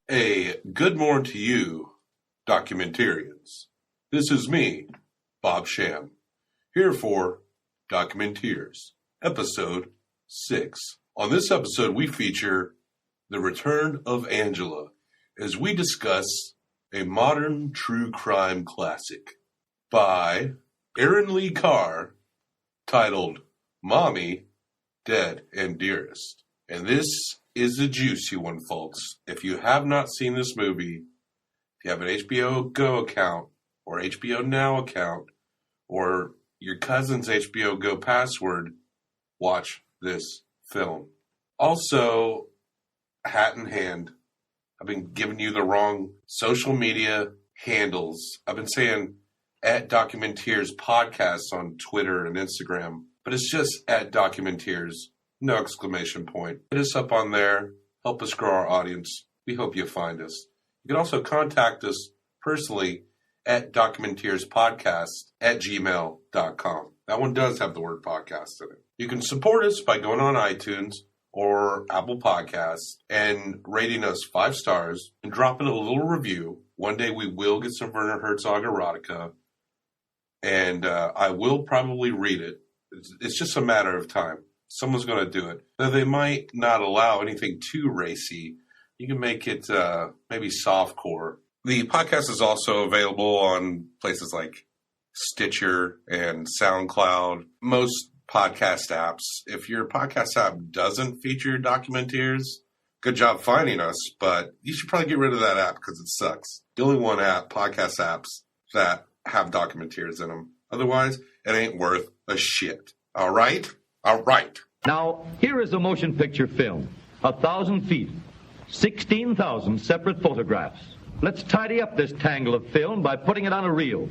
A good morning to you, Documenterians. This is me, Bob Sham, here for Documenteers, episode 6. On this episode, we feature The Return of Angela as we discuss a modern true crime classic by Aaron Lee Carr titled Mommy, Dead, and Dearest. And this is a juicy one, folks. If you have not seen this movie, if you have an HBO Go account or HBO Now account or your cousin's HBO Go password, watch this film. Also, hat in hand, I've been giving you the wrong social media handles. I've been saying at Documenteers podcasts on Twitter and Instagram, but it's just at Documenteers. No exclamation point. Hit us up on there. Help us grow our audience. We hope you find us. You can also contact us personally at documenteerspodcast@gmail.com. That one does have the word podcast in it. You can support us by going on iTunes or Apple Podcasts and rating us 5 stars and dropping a little review. One day we will get some Werner Herzog erotica, and I will probably read it. It's just a matter of time. Someone's going to do it. Though they might not allow anything too racy. You can make it maybe softcore. The podcast is also available on places like Stitcher and SoundCloud, most podcast apps. If your podcast app doesn't feature Documenteers, good job finding us, but you should probably get rid of that app because it sucks. The only one app, podcast apps, that have Documenteers in them. Otherwise, it ain't worth a shit. All right? All right. Now, here is a motion picture film. 1,000 feet. 16,000 separate photographs. Let's tidy up this tangle of film by putting it on a reel.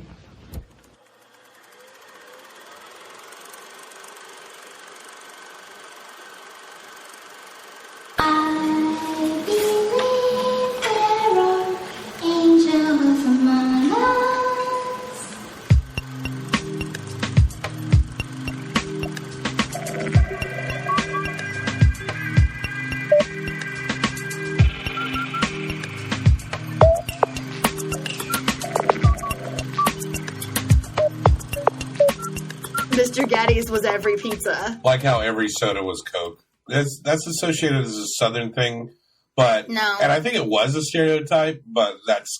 Mr. Gaddy's was every pizza. Like how every soda was Coke. That's associated as a Southern thing, but no. And I think it was a stereotype, but that's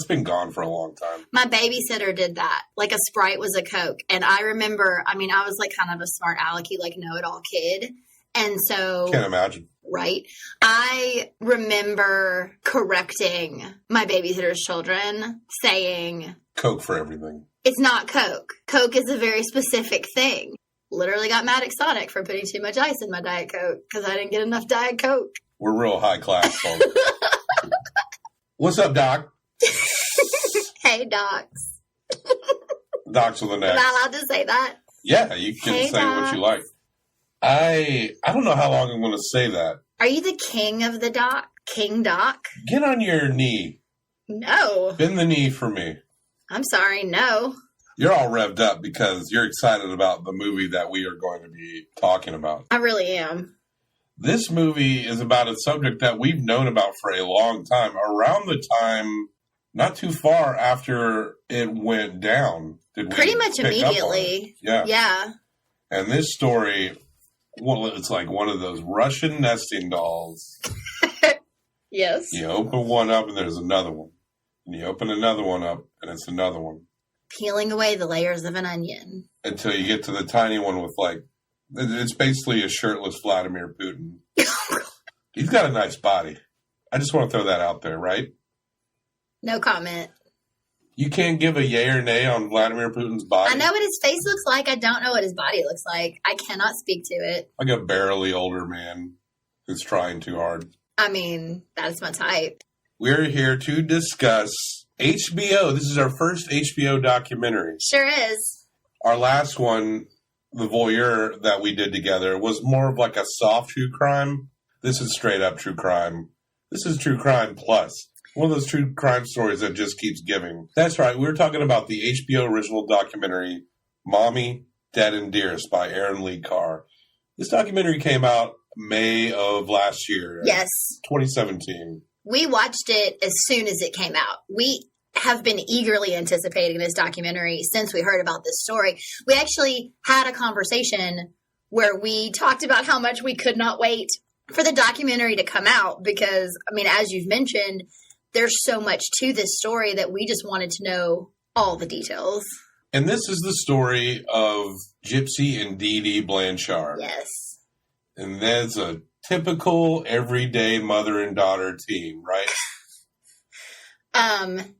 been gone for a long time. My babysitter did that. Like a Sprite was a Coke. And I remember, I was like kind of a smart alecky, like know-it-all kid. And so... Can't imagine. Right? I remember correcting my babysitter's children saying... Coke for everything. It's not Coke. Coke is a very specific thing. Literally got mad at Sonic for putting too much ice in my Diet Coke because I didn't get enough Diet Coke. We're real high class, folks. What's up, Doc? Hey, Docs. Docs with an X. Am I allowed to say that? Yeah, you can say Docs. what you like. I don't know how long I'm going to say that. Are you the king of the doc? King Doc? Get on your knee. No. Bend the knee for me. I'm sorry, no. You're all revved up because you're excited about the movie that we are going to be talking about. I really am. This movie is about a subject that we've known about for a long time. Around the time, not too far after it went down. Pretty much immediately. Yeah. And this story, well, it's like one of those Russian nesting dolls. Yes. You open one up and there's another one. And you open another one up, and it's another one. Peeling away the layers of an onion. Until you get to the tiny one with, it's basically a shirtless Vladimir Putin. He's got a nice body. I just want to throw that out there, right? No comment. You can't give a yay or nay on Vladimir Putin's body? I know what his face looks like. I don't know what his body looks like. I cannot speak to it. Like a barely older man who's trying too hard. That's my type. We're here to discuss HBO. This is our first HBO documentary. Sure is. Our last one, The Voyeur, that we did together, was more of like a soft true crime. This is straight up true crime. This is true crime plus. One of those true crime stories that just keeps giving. That's right. We were talking about the HBO original documentary, Mommy, Dead, and Dearest by Aaron Lee Carr. This documentary came out May of last year. Yes. 2017. We watched it as soon as it came out. We have been eagerly anticipating this documentary since we heard about this story. We actually had a conversation where we talked about how much we could not wait for the documentary to come out because, I mean, as you've mentioned, there's so much to this story that we just wanted to know all the details. And this is the story of Gypsy and Dee Dee Blanchard. Yes. And that's a typical everyday mother and daughter team, right?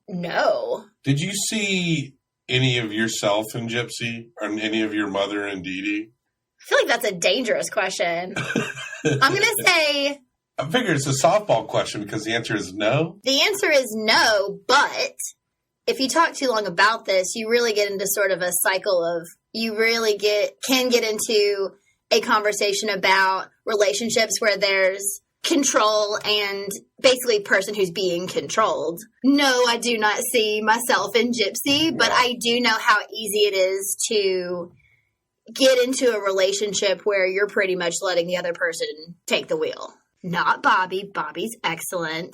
No. Did you see any of yourself in Gypsy or any of your mother and Dee Dee? I feel like that's a dangerous question. I'm going to say... I figure it's a softball question because the answer is no. The answer is no, but if you talk too long about this, you really get into sort of a cycle of, you really can get into a conversation about relationships where there's control and basically person who's being controlled. No, I do not see myself in Gypsy, but I do know how easy it is to get into a relationship where you're pretty much letting the other person take the wheel. Not Bobby. Bobby's excellent,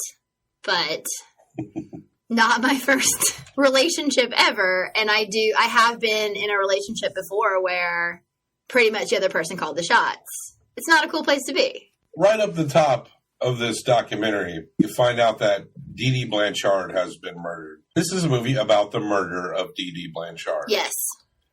but not my first relationship ever. And I have been in a relationship before where pretty much the other person called the shots. It's not a cool place to be. Right up the top of this documentary, you find out that Dee Dee Blanchard has been murdered. This is a movie about the murder of Dee Dee Blanchard. Yes.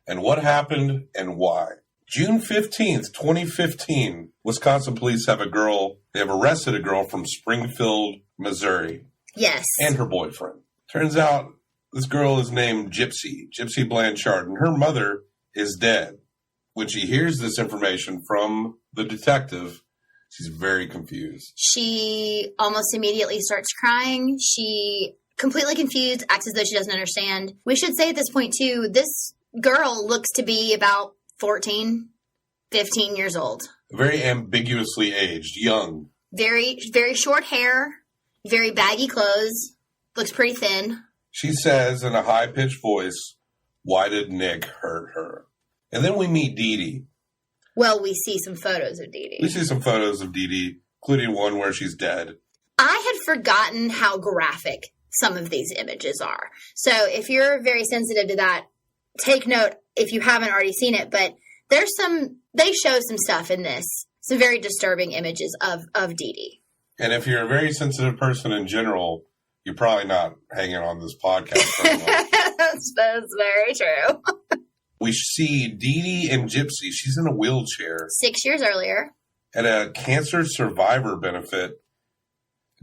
And what happened and why. June 15th, 2015, Wisconsin police have arrested a girl from Springfield, Missouri. Yes. And her boyfriend. Turns out this girl is named Gypsy Blanchard, and her mother is dead. When she hears this information from the detective, she's very confused. She almost immediately starts crying. She completely confused, acts as though she doesn't understand. We should say at this point, too, this girl looks to be about 14, 15 years old. Very ambiguously aged, young. Very, very short hair, very baggy clothes, looks pretty thin. She says in a high-pitched voice, "Why did Nick hurt her?" And then we meet Dee Dee. Well, we see some photos of Dee Dee. We see some photos of Dee Dee, including one where she's dead. I had forgotten how graphic some of these images are. So if you're very sensitive to that, take note if you haven't already seen it. But they show some stuff in this. Some very disturbing images of Dee Dee. And if you're a very sensitive person in general, you're probably not hanging on this podcast very much. That's very true. We see Dee Dee and Gypsy. She's in a wheelchair. 6 years earlier. At a cancer survivor benefit,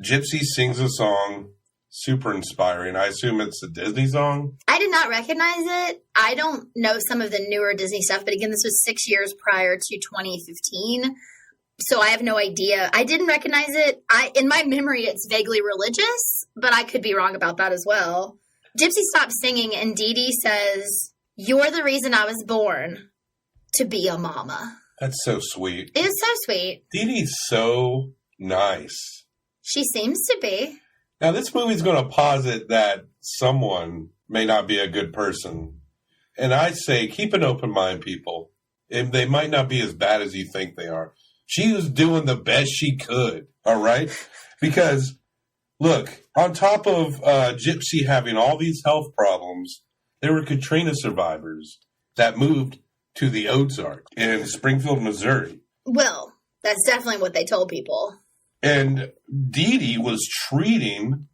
Gypsy sings a song, super inspiring. I assume it's a Disney song? I did not recognize it. I don't know some of the newer Disney stuff, but again, this was 6 years prior to 2015. So I have no idea. I didn't recognize it. In my memory, it's vaguely religious, but I could be wrong about that as well. Gypsy stops singing and Dee Dee says, "You're the reason I was born to be a mama." That's so sweet. It is so sweet. Dee Dee's so nice. She seems to be. Now, this movie's going to posit that someone may not be a good person. And I say, keep an open mind, people. And they might not be as bad as you think they are. She was doing the best she could, all right? Because, look, on top of Gypsy having all these health problems, there were Katrina survivors that moved to the Ozarks in Springfield, Missouri. Well, that's definitely what they told people. And Dee Dee was treating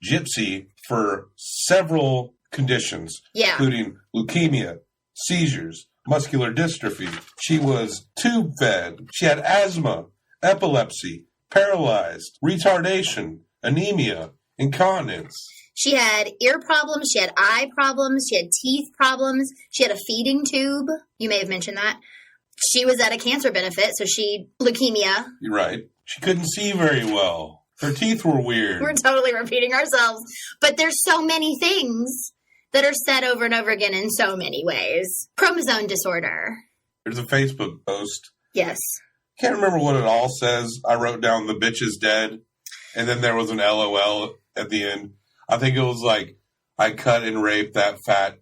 Gypsy for several conditions, including leukemia, seizures, muscular dystrophy. She was tube-fed. She had asthma, epilepsy, paralyzed, retardation, anemia, incontinence. She had ear problems. She had eye problems. She had teeth problems. She had a feeding tube. You may have mentioned that. She was at a cancer benefit, so leukemia. You're right. She couldn't see very well. Her teeth were weird. We're totally repeating ourselves. But there's so many things that are said over and over again in so many ways. Chromosome disorder. There's a Facebook post. Yes. Can't remember what it all says. I wrote down "the bitch is dead," and then there was an LOL at the end. I think it was like, "I cut and raped that fat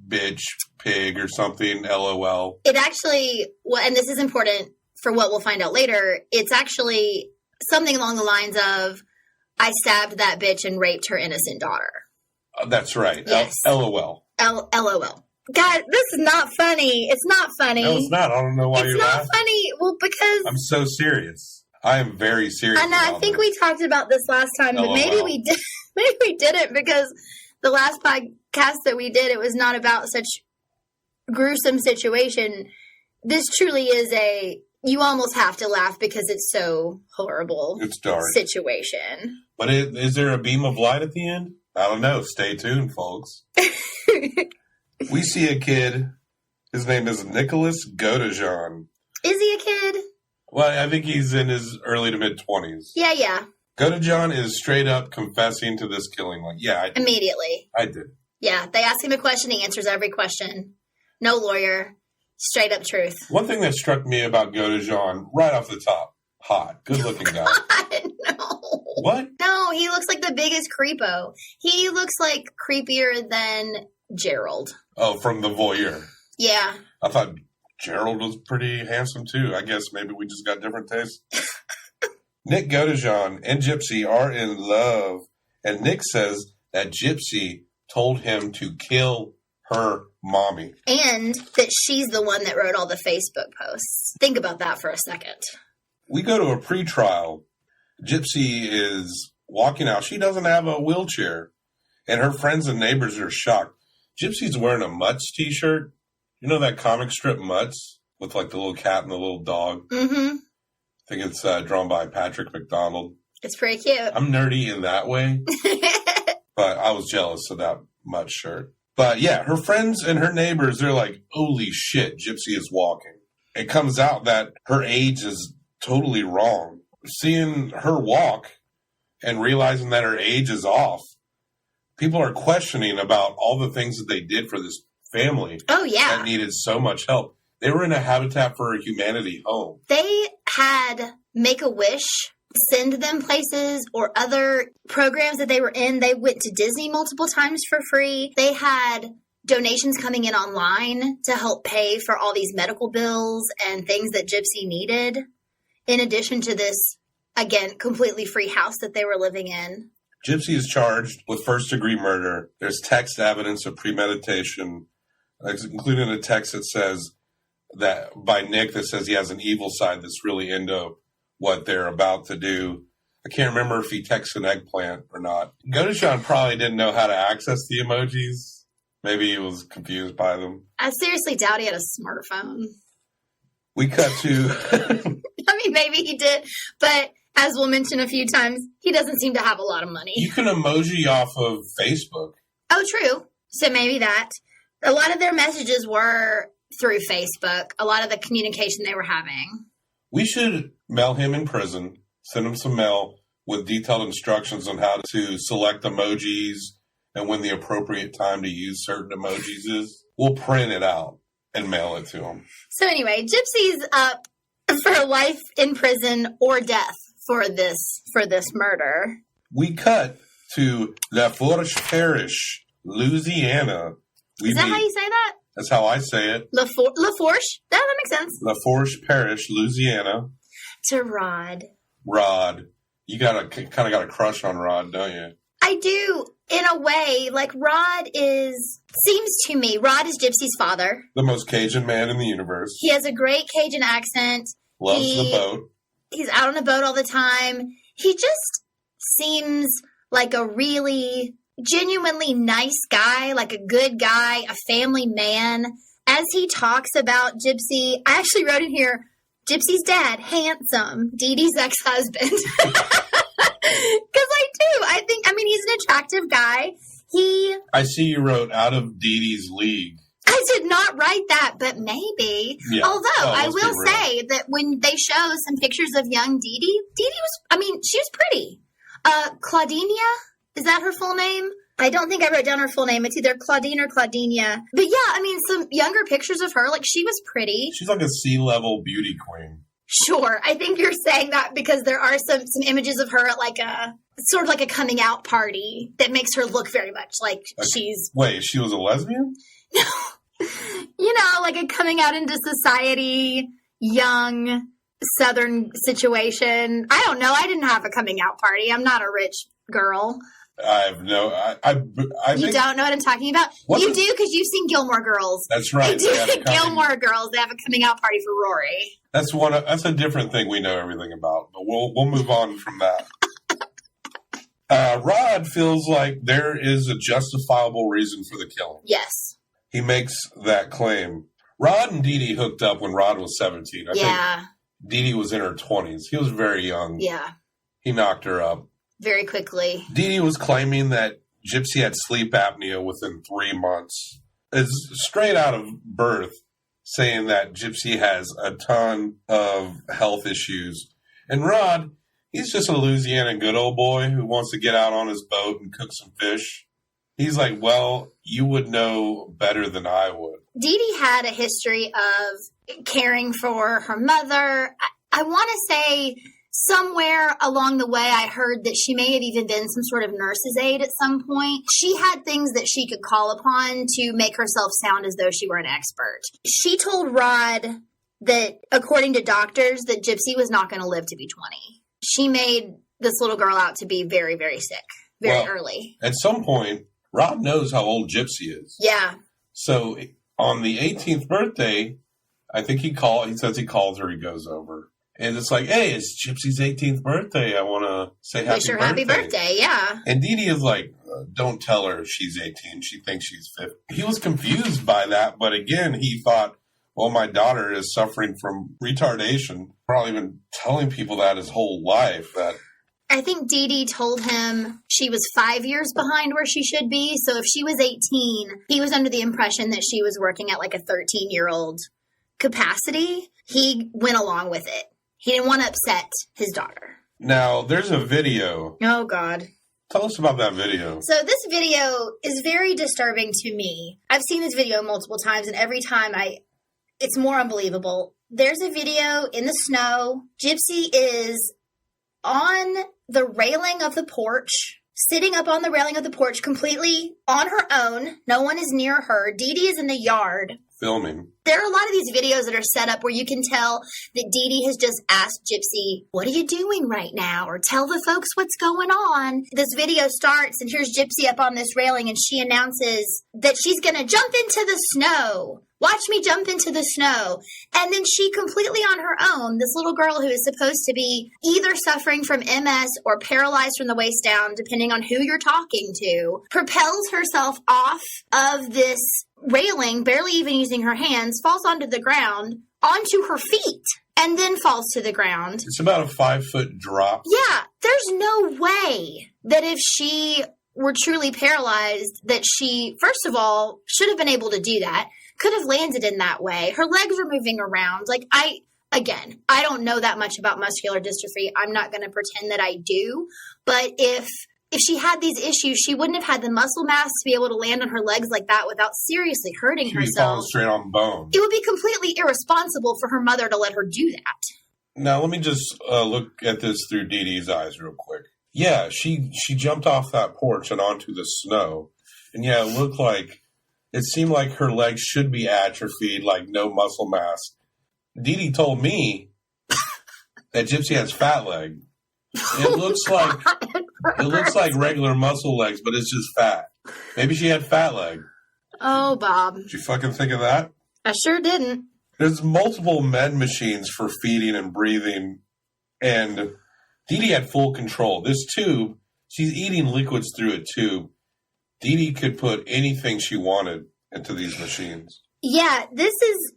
bitch pig" or something, LOL. It actually, and this is important for what we'll find out later, it's actually something along the lines of, I stabbed that bitch and raped her innocent daughter. That's right. Yes. LOL. LOL. God, this is not funny. It's not funny. No, it's not. I don't know why you're laughing. It's not funny. Well, because... I'm so serious. I am very serious. I know. I think we talked about this last time, but maybe we did. Maybe we didn't, because the last podcast that we did, it was not about such gruesome situation. This truly is you almost have to laugh because it's so horrible. It's dark situation. But is there a beam of light at the end? I don't know. Stay tuned, folks. We see a kid. His name is Nicholas Godejohn. Is he a kid? Well, I think he's in his early to mid-20s. Yeah. Godejohn is straight up confessing to this killing. Like, yeah, I did. Immediately. I did. Yeah, they ask him a question, he answers every question. No lawyer. Straight up truth. One thing that struck me about Godejohn, right off the top, hot, good-looking guy. God, no. What? No, he looks like the biggest creepo. He looks like creepier than Gerald. Oh, from The Voyeur. Yeah. I thought Gerald was pretty handsome, too. I guess maybe we just got different tastes. Nick Godejohn and Gypsy are in love, and Nick says that Gypsy told him to kill her mommy. And that she's the one that wrote all the Facebook posts. Think about that for a second. We go to a pretrial. Gypsy is walking out. She doesn't have a wheelchair, and her friends and neighbors are shocked. Gypsy's wearing a Mutts t-shirt. You know that comic strip Mutts with like the little cat and the little dog? Mm-hmm. I think it's drawn by Patrick McDonald. It's pretty cute. I'm nerdy in that way, but I was jealous of that Mutts shirt. But yeah, her friends and her neighbors, they're like, holy shit, Gypsy is walking. It comes out that her age is totally wrong. Seeing her walk and realizing that her age is off, people are questioning about all the things that they did for this family. Oh, yeah. That needed so much help. They were in a Habitat for Humanity home. They had Make-A-Wish send them places or other programs that they were in. They went to Disney multiple times for free. They had donations coming in online to help pay for all these medical bills and things that Gypsy needed. In addition to this, again, completely free house that they were living in. Gypsy is charged with first-degree murder. There's text evidence of premeditation, including a text that says that by Nick that says he has an evil side that's really into what they're about to do. I can't remember if he texted an eggplant or not. Godejohn probably didn't know how to access the emojis. Maybe he was confused by them. I seriously doubt he had a smartphone. We cut to... I mean, maybe he did, but as we'll mention a few times, he doesn't seem to have a lot of money. You can emoji off of Facebook. Oh, true. So maybe that. A lot of their messages were through Facebook, a lot of the communication they were having. We should mail him in prison, send him some mail with detailed instructions on how to select emojis and when the appropriate time to use certain emojis is. We'll print it out and mail it to him. So anyway, Gypsy's up for life in prison or death for this murder. We cut to La Fourche Parish, Louisiana. Is that how you say that? That's how I say it. La Fourche? That makes sense. La Fourche Parish, Louisiana. To Rod. Rod. You kind of got a crush on Rod, don't you? I do, in a way. Like, seems to me, Rod is Gypsy's father. The most Cajun man in the universe. He has a great Cajun accent. Loves the boat. He's out on the boat all the time. He just seems like a really genuinely nice guy, like a good guy, a family man. As he talks about Gypsy, I actually wrote in here, Gypsy's dad, handsome, Dee Dee's ex-husband. Because I do. I mean, he's an attractive guy. I see you wrote out of Dee Dee's league. I did not write that, but maybe. Yeah. Although, I will say that when they show some pictures of young Dee Dee she was pretty. Claudinia, is that her full name? I don't think I wrote down her full name. It's either Claudine or Claudinia. But yeah, I mean, some younger pictures of her, like, she was pretty. She's like a C-level beauty queen. Sure. I think you're saying that because there are some images of her at like a sort of like a coming out party that makes her look very much like she's... Wait, she was a lesbian? No. You know, like a coming out into society, young, Southern situation. I don't know. I didn't have a coming out party. I'm not a rich girl. I have no. I You think, don't know what I'm talking about? You do because you've seen Gilmore Girls. That's right. You do Gilmore Girls. They have a coming out party for Rory. That's a different thing we know everything about. But we'll move on from that. Rod feels like there is a justifiable reason for the killing. Yes. He makes that claim. Rod and Dee Dee hooked up when Rod was 17. I think Dee Dee was in her 20s. He was very young. Yeah. He knocked her up. Very quickly. Dee Dee was claiming that Gypsy had sleep apnea within 3 months. It's straight out of birth, saying that Gypsy has a ton of health issues. And Rod, he's just a Louisiana good old boy who wants to get out on his boat and cook some fish. He's like, well, you would know better than I would. Dee Dee had a history of caring for her mother. I want to say somewhere along the way, I heard that she may have even been some sort of nurse's aide at some point. She had things that she could call upon to make herself sound as though she were an expert. She told Rod that, according to doctors, that Gypsy was not going to live to be 20. She made this little girl out to be very, very sick, very early. At some point, Rod knows how old Gypsy is. Yeah. So on the 18th birthday, I think he says he calls her, he goes over. And it's like, hey, it's Gypsy's 18th birthday. I want to say happy birthday. Wish her happy birthday, yeah. And Dee Dee is like, don't tell her she's 18. She thinks she's 50. He was confused by that. But again, he thought, well, my daughter is suffering from retardation. Probably been telling people that his whole life. That I think Dee Dee told him she was 5 years behind where she should be. So if she was 18, he was under the impression that she was working at like a 13-year-old capacity. He went along with it. He didn't want to upset his daughter. Now, there's a video. Oh, God. Tell us about that video. So this video is very disturbing to me. I've seen this video multiple times, and every time it's more unbelievable. There's a video in the snow. Gypsy is on the railing of the porch, sitting up on the railing of the porch completely on her own. No one is near her. Dee Dee is in the yard. Filming. There are a lot of these videos that are set up where you can tell that Dee Dee has just asked Gypsy, what are you doing right now? Or tell the folks what's going on. This video starts and here's Gypsy up on this railing and she announces that she's going to jump into the snow. Watch me jump into the snow. And then she completely on her own, this little girl who is supposed to be either suffering from MS or paralyzed from the waist down, depending on who you're talking to, propels herself off of this railing, barely even using her hands, falls onto the ground, onto her feet, and then falls to the ground. It's about a 5-foot drop. Yeah, there's no way that if she were truly paralyzed, that she, first of all, should have been able to do that, could have landed in that way. Her legs were moving around. Like, I don't know that much about muscular dystrophy. I'm not going to pretend that I do. But if she had these issues, she wouldn't have had the muscle mass to be able to land on her legs like that without seriously hurting herself. She'd be falling straight on bone. It would be completely irresponsible for her mother to let her do that. Now, let me just look at this through Dee Dee's eyes real quick. Yeah, she jumped off that porch and onto the snow. And yeah, it seemed like her legs should be atrophied, like no muscle mass. Dee Dee told me that Gypsy has fat leg. It looks like regular muscle legs, but it's just fat. Maybe she had fat leg. Oh, Bob. Did you fucking think of that? I sure didn't. There's multiple med machines for feeding and breathing, and Dee Dee had full control. This tube, she's eating liquids through a tube. Dee Dee could put anything she wanted into these machines. Yeah, this is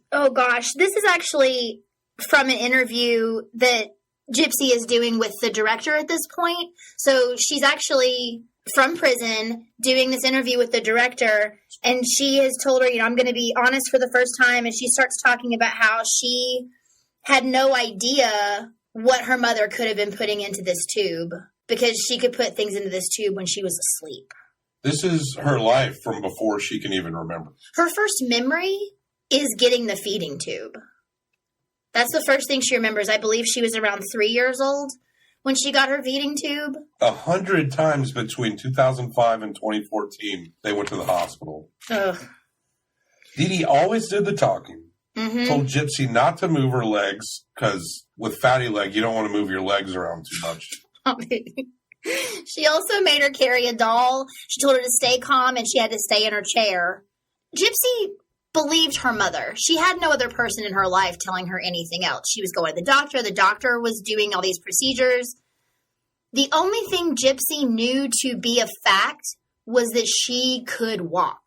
actually from an interview that Gypsy is doing with the director at this point. So she's actually from prison doing this interview with the director, and she has told her, I'm going to be honest for the first time, and she starts talking about how she had no idea what her mother could have been putting into this tube because she could put things into this tube when she was asleep. This is her life from before she can even remember. Her first memory is getting the feeding tube. That's the first thing she remembers. I believe she was around 3 years old when she got her feeding tube. 100 times between 2005 and 2014, they went to the hospital. Ugh. Dee Dee always did the talking. told Gypsy not to move her legs because with fatty leg, you don't want to move your legs around too much. She also made her carry a doll. She told her to stay calm and she had to stay in her chair. Gypsy believed her mother. She had no other person in her life telling her anything else. She was going to the doctor. The doctor was doing all these procedures. The only thing Gypsy knew to be a fact was that she could walk.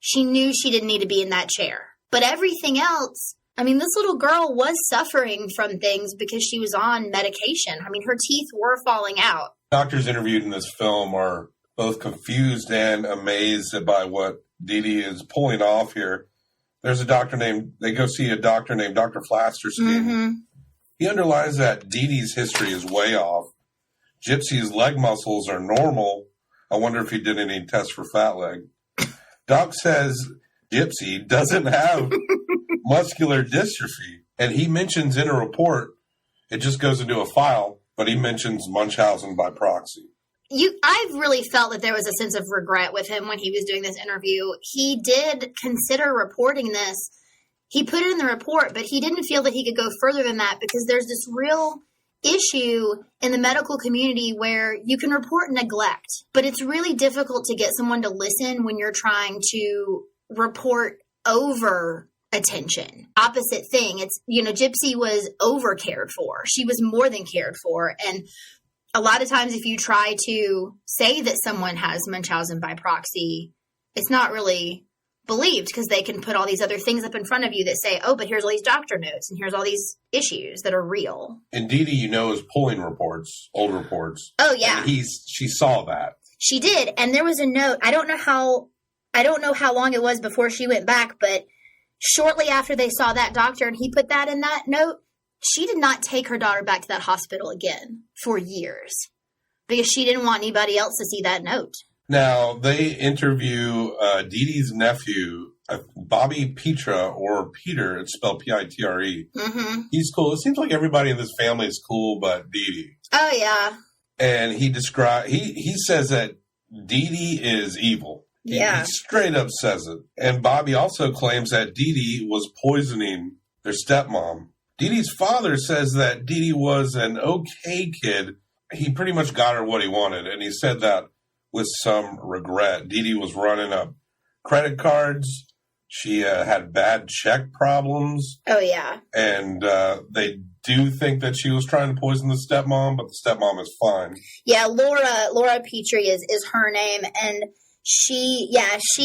She knew she didn't need to be in that chair. But everything else, I mean, this little girl was suffering from things because she was on medication. I mean, her teeth were falling out. Doctors interviewed in this film are both confused and amazed by what Dee Dee is pulling off here. There's they go see a doctor named Dr. Flasterstein. He underlines that Dee Dee's history is way off. Gypsy's leg muscles are normal. I wonder if he did any tests for fat leg. Doc says Gypsy doesn't have muscular dystrophy. And he mentions in a report, it just goes into a file, but he mentions Munchausen by proxy. I've really felt that there was a sense of regret with him when he was doing this interview. He did consider reporting this. He put it in the report, but he didn't feel that he could go further than that because there's this real issue in the medical community where you can report neglect, but it's really difficult to get someone to listen when you're trying to report over attention. Opposite thing. It's, Gypsy was over cared for. She was more than cared for. And a lot of times if you try to say that someone has Munchausen by proxy, it's not really believed because they can put all these other things up in front of you that say, oh, but here's all these doctor notes and here's all these issues that are real. And Dee Dee, is pulling reports, old reports. Oh, yeah. And she saw that. She did. And there was a note. I don't know how long it was before she went back, but shortly after they saw that doctor and he put that in that note, she did not take her daughter back to that hospital again for years because she didn't want anybody else to see that note. Now, they interview Dee Dee's nephew, Bobby Petra, or Peter. It's spelled P-I-T-R-E. He's cool. It seems like everybody in this family is cool but Dee Dee. Oh, yeah. And he says that Dee Dee is evil. He straight up says it. And Bobby also claims that Dee Dee was poisoning their stepmom. Dee Dee's father says that Dee Dee was an okay kid. He pretty much got her what he wanted. And he said that with some regret. Dee Dee was running up credit cards. She had bad check problems. Oh, yeah. And they do think that she was trying to poison the stepmom, but the stepmom is fine. Yeah, Laura Petrie is her name. And she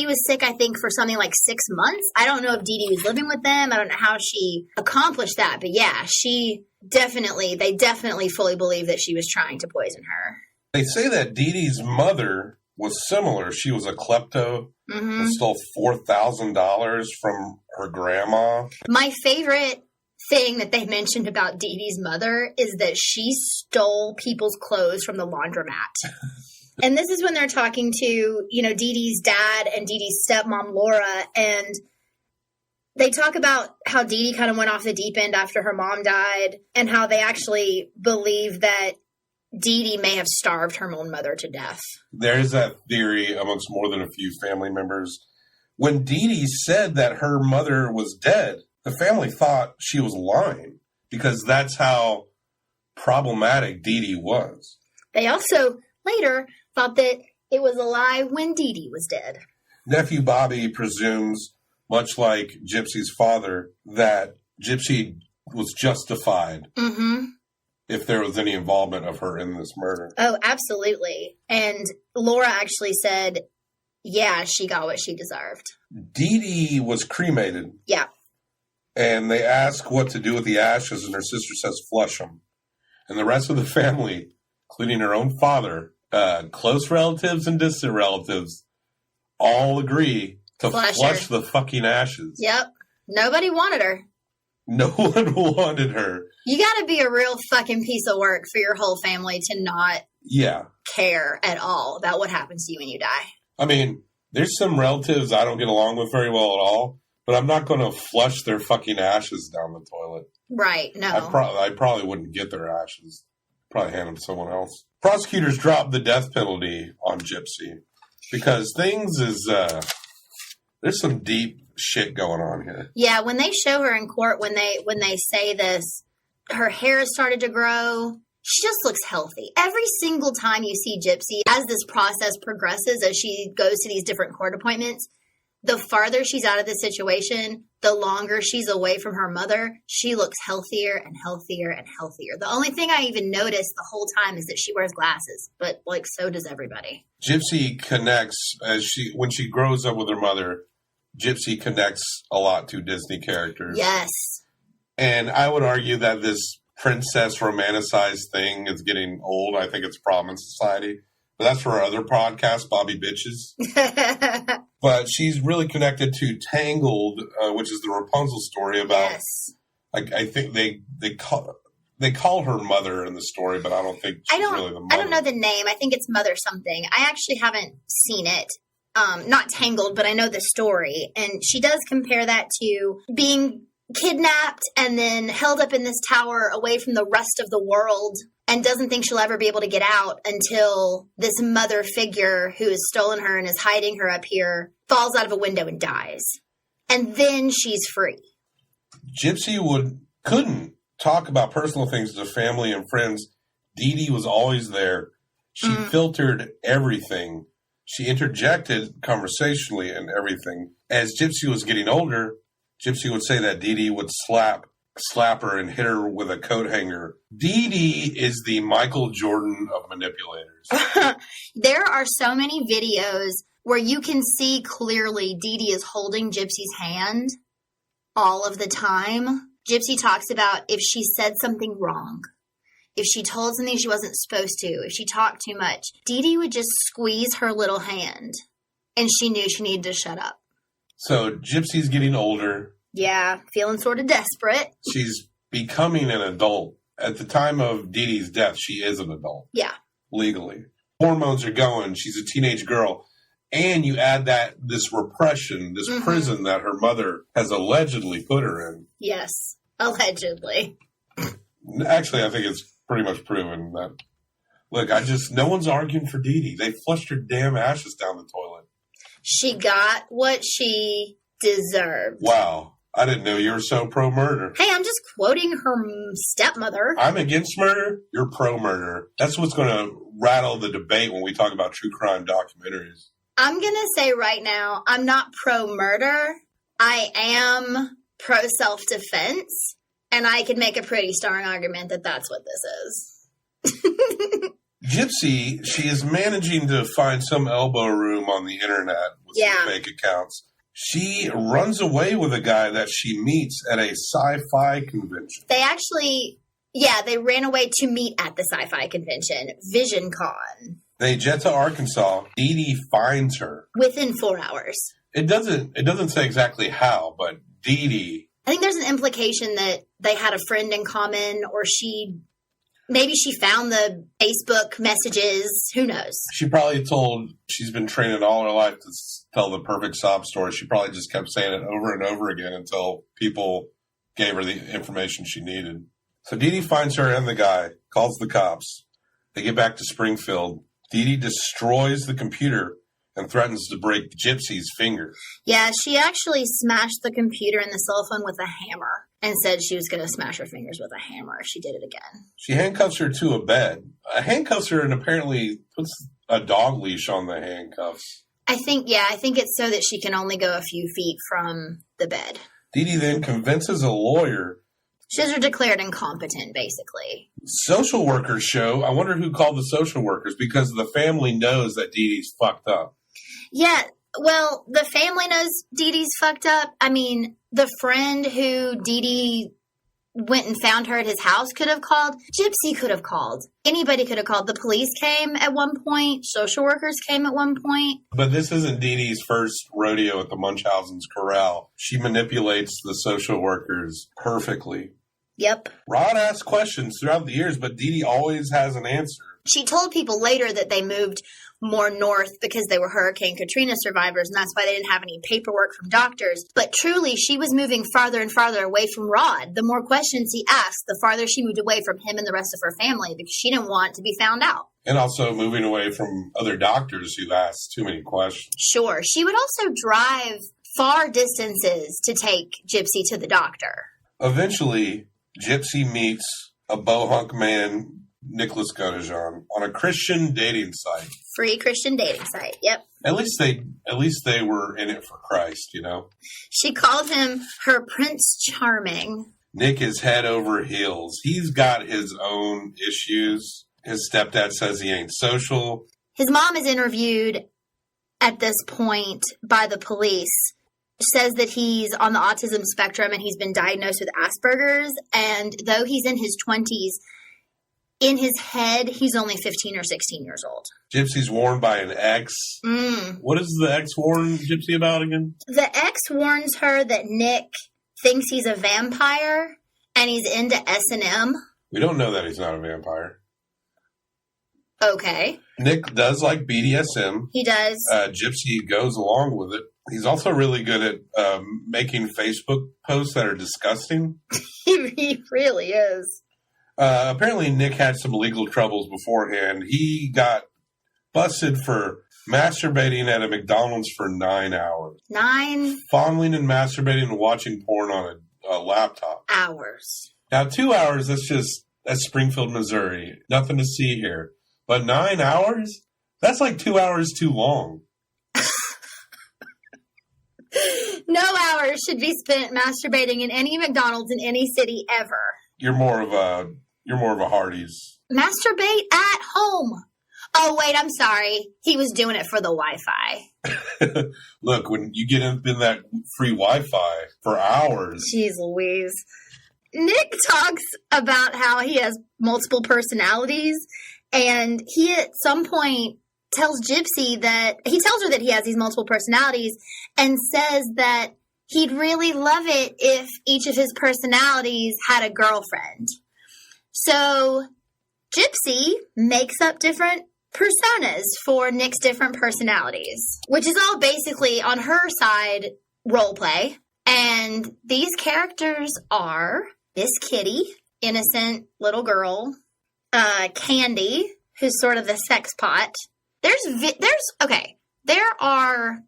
was sick, I think, for something like 6 months. I don't know if Dee Dee was living with them. I don't know how she accomplished that. But yeah, they definitely fully believe that she was trying to poison her. They say that Dee Dee's mother was similar. She was a klepto and stole $4,000 from her grandma. My favorite thing that they mentioned about Dee Dee's mother is that she stole people's clothes from the laundromat. And this is when they're talking to, Dee Dee's dad and Dee Dee's stepmom, Laura, and they talk about how Dee Dee kind of went off the deep end after her mom died and how they actually believe that Dee Dee may have starved her own mother to death. There's that theory amongst more than a few family members. When Dee Dee said that her mother was dead, the family thought she was lying because that's how problematic Dee Dee was. They also later thought that it was a lie when Dee Dee was dead. Nephew Bobby presumes, much like Gypsy's father, that Gypsy was justified if there was any involvement of her in this murder. Oh, absolutely. And Laura actually said, yeah, she got what she deserved. Dee Dee was cremated. Yeah. And they ask what to do with the ashes, and her sister says flush them. And the rest of the family, including her own father, close relatives and distant relatives, all agree to flush the fucking ashes. Yep. Nobody wanted her. No one wanted her. You got to be a real fucking piece of work for your whole family to not care at all about what happens to you when you die. I mean, there's some relatives I don't get along with very well at all, but I'm not going to flush their fucking ashes down the toilet. Right, no. I probably wouldn't get their ashes. Probably hand them to someone else. Prosecutors dropped the death penalty on Gypsy because there's some deep shit going on here. Yeah, when they show her in court, when they say this, her hair has started to grow. She just looks healthy. Every single time you see Gypsy, as this process progresses, as she goes to these different court appointments, the farther she's out of this situation, the longer she's away from her mother, she looks healthier and healthier and healthier. The only thing I even noticed the whole time is that she wears glasses, but like so does everybody. Gypsy connects when she grows up with her mother. Gypsy connects a lot to Disney characters. Yes. And I would argue that this princess romanticized thing is getting old. I think it's a problem in society. But that's for our other podcast, Bobby Bitches. But she's really connected to Tangled, which is the Rapunzel story about. Yes. I think they call her mother in the story, but I don't think she's really the mother. I don't know the name. I think it's Mother something. I actually haven't seen it. Not Tangled, but I know the story. And she does compare that to being kidnapped and then held up in this tower away from the rest of the world, and doesn't think she'll ever be able to get out until this mother figure who has stolen her and is hiding her up here falls out of a window and dies. And then she's free. Gypsy couldn't talk about personal things to family and friends. Dee Dee was always there. She filtered everything. She interjected conversationally in everything. As Gypsy was getting older, Gypsy would say that Dee Dee would slap her and hit her with a coat hanger. Dee Dee is the Michael Jordan of manipulators. There are so many videos where you can see clearly Dee Dee is holding Gypsy's hand all of the time. Gypsy talks about if she said something wrong, if she told something she wasn't supposed to, if she talked too much, Dee Dee would just squeeze her little hand, and she knew she needed to shut up. So Gypsy's getting older. Yeah, feeling sort of desperate. She's becoming an adult. At the time of Dee Dee's death, she is an adult. Yeah. Legally. Hormones are going. She's a teenage girl. And you add this repression, this prison that her mother has allegedly put her in. Yes, allegedly. Actually, I think it's pretty much proven that. Look, no one's arguing for Dee Dee. They flushed her damn ashes down the toilet. She got what she deserved. Wow. I didn't know you were so pro-murder. Hey, I'm just quoting her stepmother. I'm against murder. You're pro-murder. That's what's going to rattle the debate when we talk about true crime documentaries. I'm going to say right now, I'm not pro-murder. I am pro-self-defense. And I could make a pretty strong argument that that's what this is. Gypsy, she is managing to find some elbow room on the internet with some fake accounts. She runs away with a guy that she meets at a sci-fi convention. They ran away to meet at the sci-fi convention, VisionCon. They jet to Arkansas. Dee Dee finds her. Within 4 hours. It doesn't say exactly how, but Dee Dee. I think there's an implication that they had a friend in common, or maybe she found the Facebook messages. Who knows? She's been training all her life to tell the perfect sob story. She probably just kept saying it over and over again until people gave her the information she needed. So Dee Dee finds her and the guy, calls the cops. They get back to Springfield. Dee Dee destroys the computer and threatens to break Gypsy's finger. Yeah, she actually smashed the computer and the cell phone with a hammer and said she was going to smash her fingers with a hammer if she did it again. She handcuffs her to a bed. Handcuffs her and apparently puts a dog leash on the handcuffs. I think it's so that she can only go a few feet from the bed. Dee Dee then convinces a lawyer. She has her declared incompetent, basically. Social workers show. I wonder who called the social workers, because the family knows that Dee Dee's fucked up. Yeah, well, the family knows Dee Dee's fucked up. I mean, the friend who Dee Dee went and found her at his house could have called. Gypsy could have called. Anybody could have called. The police came at one point. Social workers came at one point. But this isn't Dee Dee's first rodeo at the Munchausen's Corral. She manipulates the social workers perfectly. Yep. Rod asks questions throughout the years, but Dee Dee always has an answer. She told people later that they moved more north because they were Hurricane Katrina survivors, and that's why they didn't have any paperwork from doctors. But truly, she was moving farther and farther away from Rod. The more questions he asked, the farther she moved away from him and the rest of her family, because she didn't want to be found out. And also moving away from other doctors who asked too many questions. Sure. She would also drive far distances to take Gypsy to the doctor. Eventually, Gypsy meets a bohunk man, Nicholas Godejean, on a Christian dating site. Free Christian dating site, yep. At least they were in it for Christ, you know? She called him her Prince Charming. Nick is head over heels. He's got his own issues. His stepdad says he ain't social. His mom is interviewed at this point by the police. Says that he's on the autism spectrum and he's been diagnosed with Asperger's. And though he's in his 20s, in his head, he's only 15 or 16 years old. Gypsy's warned by an ex. What does the ex warn Gypsy about again? The ex warns her that Nick thinks he's a vampire and he's into S&M. We don't know that he's not a vampire. Okay. Nick does like BDSM. He does. Gypsy goes along with it. He's also really good at making Facebook posts that are disgusting. He really is. Apparently, Nick had some legal troubles beforehand. He got busted for masturbating at a McDonald's for 9 hours. 9 Fondling and masturbating and watching porn on a laptop. hours. Now, 2 hours, that's Springfield, Missouri. Nothing to see here. But 9 hours? That's like 2 hours too long. No hours should be spent masturbating in any McDonald's in any city ever. You're more of a Hardee's. Masturbate at home. Oh, wait, I'm sorry. He was doing it for the Wi-Fi. Look, when you get in that free Wi-Fi for hours. Jeez Louise. Nick talks about how he has multiple personalities, and he at some point tells Gypsy that he tells her that he has these multiple personalities and says that he'd really love it if each of his personalities had a girlfriend. So Gypsy makes up different personas for Nick's different personalities, which is all basically on her side role play. And these characters are Miss Kitty, innocent little girl, Candy, who's sort of the sex pot. There are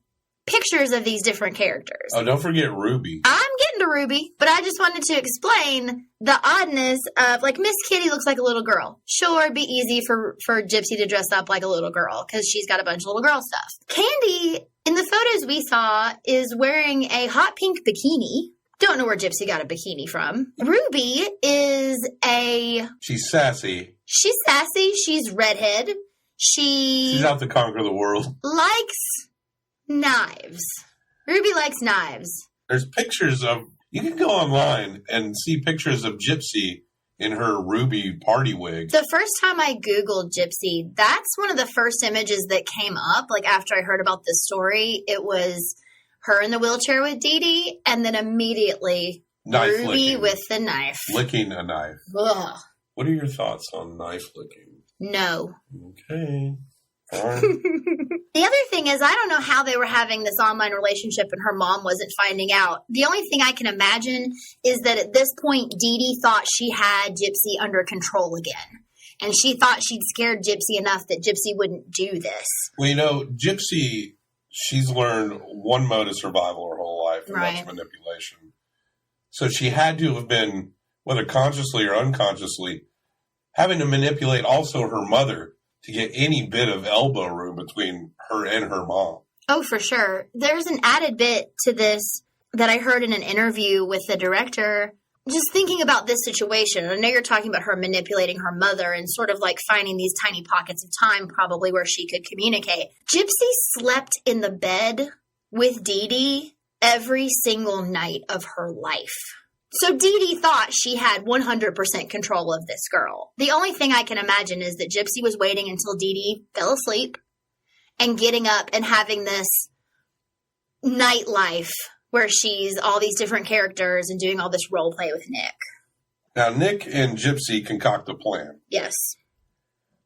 pictures of these different characters. Oh, don't forget Ruby. I'm getting to Ruby, but I just wanted to explain the oddness of, like, Miss Kitty looks like a little girl. Sure, it'd be easy for Gypsy to dress up like a little girl because she's got a bunch of little girl stuff. Candy, in the photos we saw, is wearing a hot pink bikini. Don't know where Gypsy got a bikini from. Ruby is She's sassy. She's sassy. She's redhead. She's out to conquer the world. Likes knives. Ruby likes knives. There's pictures of... You can go online and see pictures of Gypsy in her Ruby party wig. The first time I Googled Gypsy, that's one of the first images that came up. Like, after I heard about this story, it was her in the wheelchair with Dee Dee, and then immediately Knife Ruby licking. with the knife. Licking a knife. Ugh. What are your thoughts on knife licking? No. Okay. Fine. The other thing is, I don't know how they were having this online relationship and her mom wasn't finding out. The only thing I can imagine is that at this point, Dee Dee thought she had Gypsy under control again. And she thought she'd scared Gypsy enough that Gypsy wouldn't do this. Well, you know, Gypsy, she's learned one mode of survival her whole life, and Right. that's manipulation. So she had to have been, whether consciously or unconsciously, having to manipulate also her mother to get any bit of elbow room between her and her mom. Oh, for sure. There's an added bit to this that I heard in an interview with the director. Just thinking about this situation, I know you're talking about her manipulating her mother and sort of like finding these tiny pockets of time probably where she could communicate. Gypsy slept in the bed with Dee Dee every single night of her life. So Dee Dee thought she had 100% control of this girl. The only thing I can imagine is that Gypsy was waiting until Dee Dee fell asleep and getting up and having this nightlife where she's all these different characters and doing all this role play with Nick. Now, Nick and Gypsy concoct a plan. Yes.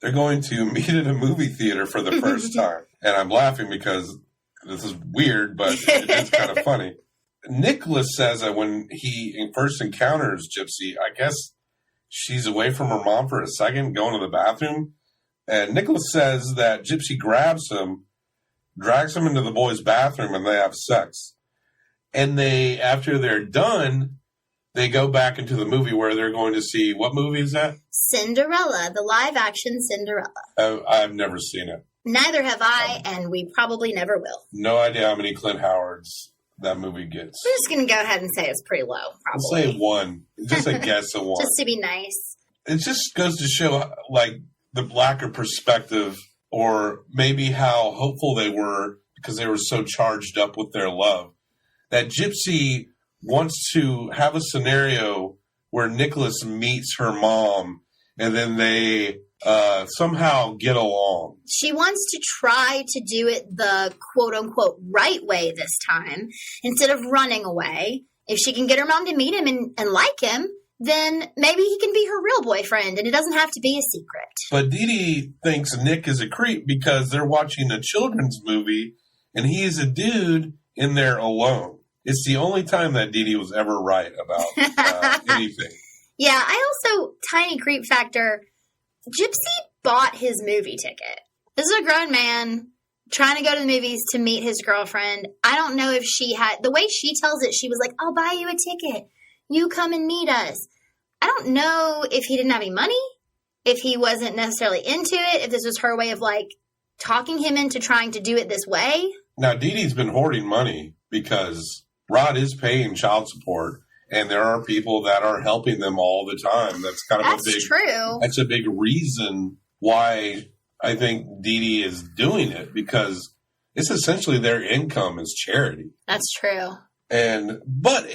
They're going to meet at a movie theater for the first time. And I'm laughing because this is weird, but it's kind of funny. Nicholas says that when he first encounters Gypsy, I guess she's away from her mom for a second, going to the bathroom. And Nicholas says that Gypsy grabs him, drags him into the boys' bathroom, and they have sex. And after they're done, they go back into the movie where they're going to see, what movie is that? Cinderella, the live-action Cinderella. I've never seen it. Neither have I, and we probably never will. No idea how many Clint Howards that movie gets. We're just going to go ahead and say it's pretty low, probably. I'll say 1. Just a guess of 1. Just to be nice. It just goes to show, like, the lack of perspective, or maybe how hopeful they were because they were so charged up with their love. That Gypsy wants to have a scenario where Nicholas meets her mom and then they somehow get along. She wants to try to do it the quote-unquote right way this time instead of running away. If she can get her mom to meet him and like him, then maybe he can be her real boyfriend and it doesn't have to be a secret. But Dee Dee thinks Nick is a creep because they're watching a children's movie and he is a dude in there alone. It's the only time that Dee Dee was ever right about anything. Yeah, I also, tiny creep factor, Gypsy bought his movie ticket. This is a grown man trying to go to the movies to meet his girlfriend. I don't know if she had, the way she tells it, she was like, I'll buy you a ticket. You come and meet us. I don't know if he didn't have any money, if he wasn't necessarily into it, if this was her way of like talking him into trying to do it this way. Now, Dee Dee's been hoarding money because Rod is paying child support, and there are people that are helping them all the time. That's kind of true. That's a big reason why I think Dee Dee is doing it, because it's essentially their income is charity. That's true. But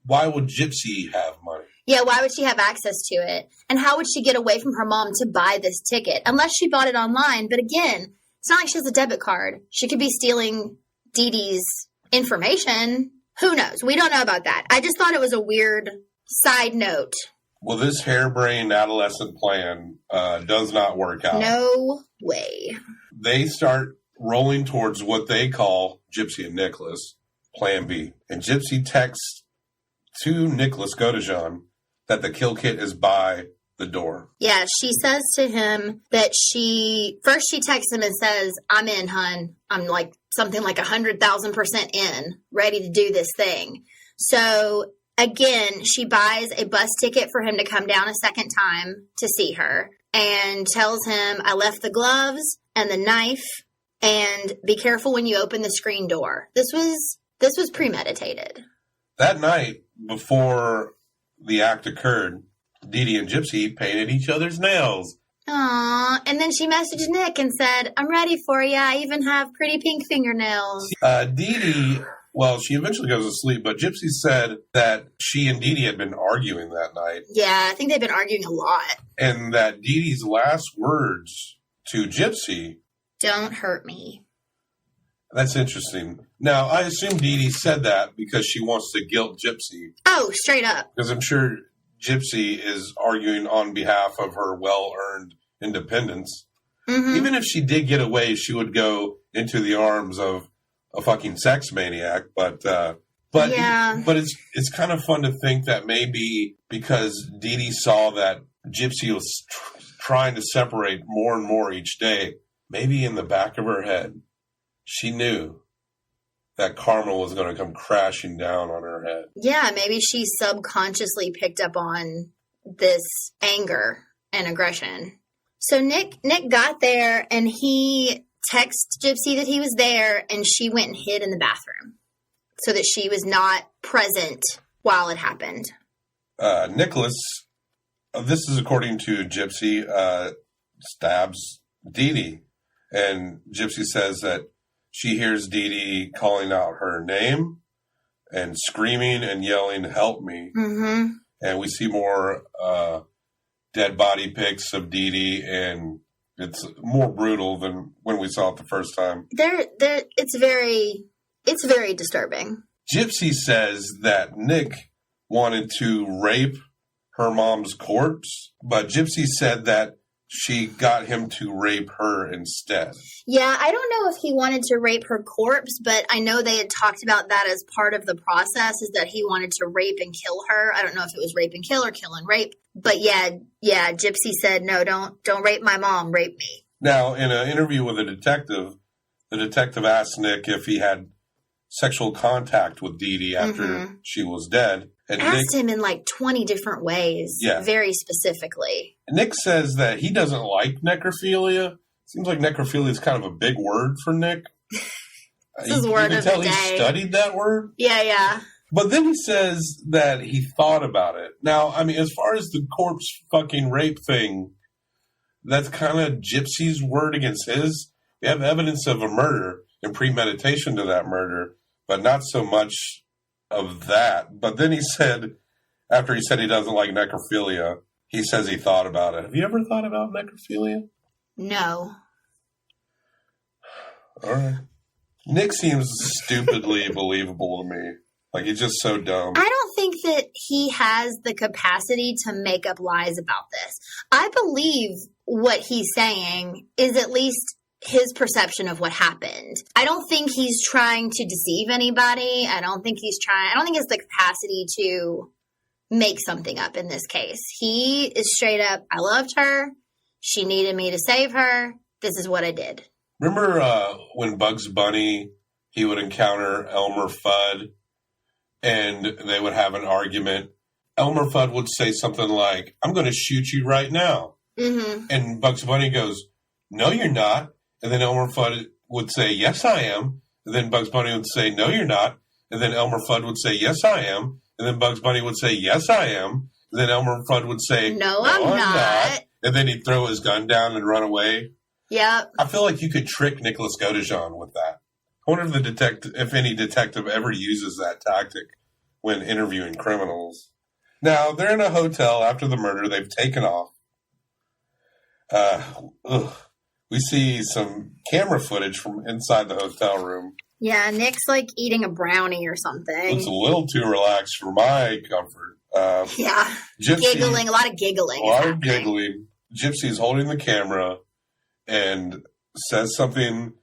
why would Gypsy have money? Yeah, why would she have access to it? And how would she get away from her mom to buy this ticket? Unless she bought it online. But again, it's not like she has a debit card. She could be stealing Dee Dee's information. Who knows? We don't know about that. I just thought it was a weird side note. Well, this harebrained adolescent plan does not work out. No way. They start rolling towards what they call, Gypsy and Nicholas, Plan B. And Gypsy texts to Nicholas Godejohn that the kill kit is by the door. Yeah, she says to him that she texts him and says, I'm in, hun. I'm like something like 100,000% in, ready to do this thing. So again, she buys a bus ticket for him to come down a second time to see her and tells him, I left the gloves and the knife, and be careful when you open the screen door. This was premeditated. That night, before the act occurred, Dee Dee and Gypsy painted each other's nails. Aww, and then she messaged Nick and said, I'm ready for you. I even have pretty pink fingernails. Dee Dee, well, she eventually goes to sleep, but Gypsy said that she and Dee Dee had been arguing that night. Yeah, I think they've been arguing a lot. And that Dee Dee's last words to Gypsy, don't hurt me. That's interesting. Now, I assume Dee Dee said that because she wants to guilt Gypsy. Oh, straight up. Because I'm sure Gypsy is arguing on behalf of her well-earned independence. Mm-hmm. Even if she did get away, she would go into the arms of a fucking sex maniac. But it's kind of fun to think that maybe because Dee Dee saw that Gypsy was trying to separate more and more each day, maybe in the back of her head, she knew that karma was going to come crashing down on her head. Yeah, maybe she subconsciously picked up on this anger and aggression. So Nick got there and he texted Gypsy that he was there, and she went and hid in the bathroom so that she was not present while it happened. Nicholas, this is according to Gypsy, stabs Dee Dee. And Gypsy says that she hears Dee Dee calling out her name and screaming and yelling, help me. Mm-hmm. And we see more dead body pics of Dee Dee, and it's more brutal than when we saw it the first time. It's very disturbing. Gypsy says that Nick wanted to rape her mom's corpse, but Gypsy said that she got him to rape her instead. Yeah, I don't know if he wanted to rape her corpse, but I know they had talked about that as part of the process, is that he wanted to rape and kill her. I don't know if it was rape and kill or kill and rape. But yeah, Gypsy said, no, don't rape my mom, rape me. Now, in an interview with the detective asked Nick if he had sexual contact with Dee Dee after she was dead. And asked him in like 20 different ways, very specifically. Nick says that he doesn't like necrophilia. Seems like necrophilia is kind of a big word for Nick. This is word of the day. You can tell he studied that word. Yeah. But then he says that he thought about it. Now, I mean, as far as the corpse fucking rape thing, that's kind of Gypsy's word against his. We have evidence of a murder and premeditation to that murder, but not so much of that. But then he said, after he said he doesn't like necrophilia, he says he thought about it. Have you ever thought about necrophilia? No. All right. Nick seems stupidly believable to me. Like, he's just so dumb. I don't think that he has the capacity to make up lies about this. I believe what he's saying is at least his perception of what happened. I don't think he's trying to deceive anybody. I don't think he has the capacity to make something up in this case. He is straight up, I loved her. She needed me to save her. This is what I did. Remember when Bugs Bunny, he would encounter Elmer Fudd and they would have an argument? Elmer Fudd would say something like, I'm going to shoot you right now. Mm-hmm. And Bugs Bunny goes, no, you're not. And then Elmer Fudd would say, yes, I am. And then Bugs Bunny would say, no, you're not. And then Elmer Fudd would say, yes, I am. And then Bugs Bunny would say, yes, I am. And then Elmer Fudd would say, no, I'm not. And then he'd throw his gun down and run away. Yep. I feel like you could trick Nicholas Godejohn with that. I wonder if any detective ever uses that tactic when interviewing criminals. Now, they're in a hotel after the murder. They've taken off. We see some camera footage from inside the hotel room. Yeah, Nick's like eating a brownie or something. It's a little too relaxed for my comfort. Giggling, a lot of giggling. Gypsy's holding the camera and says something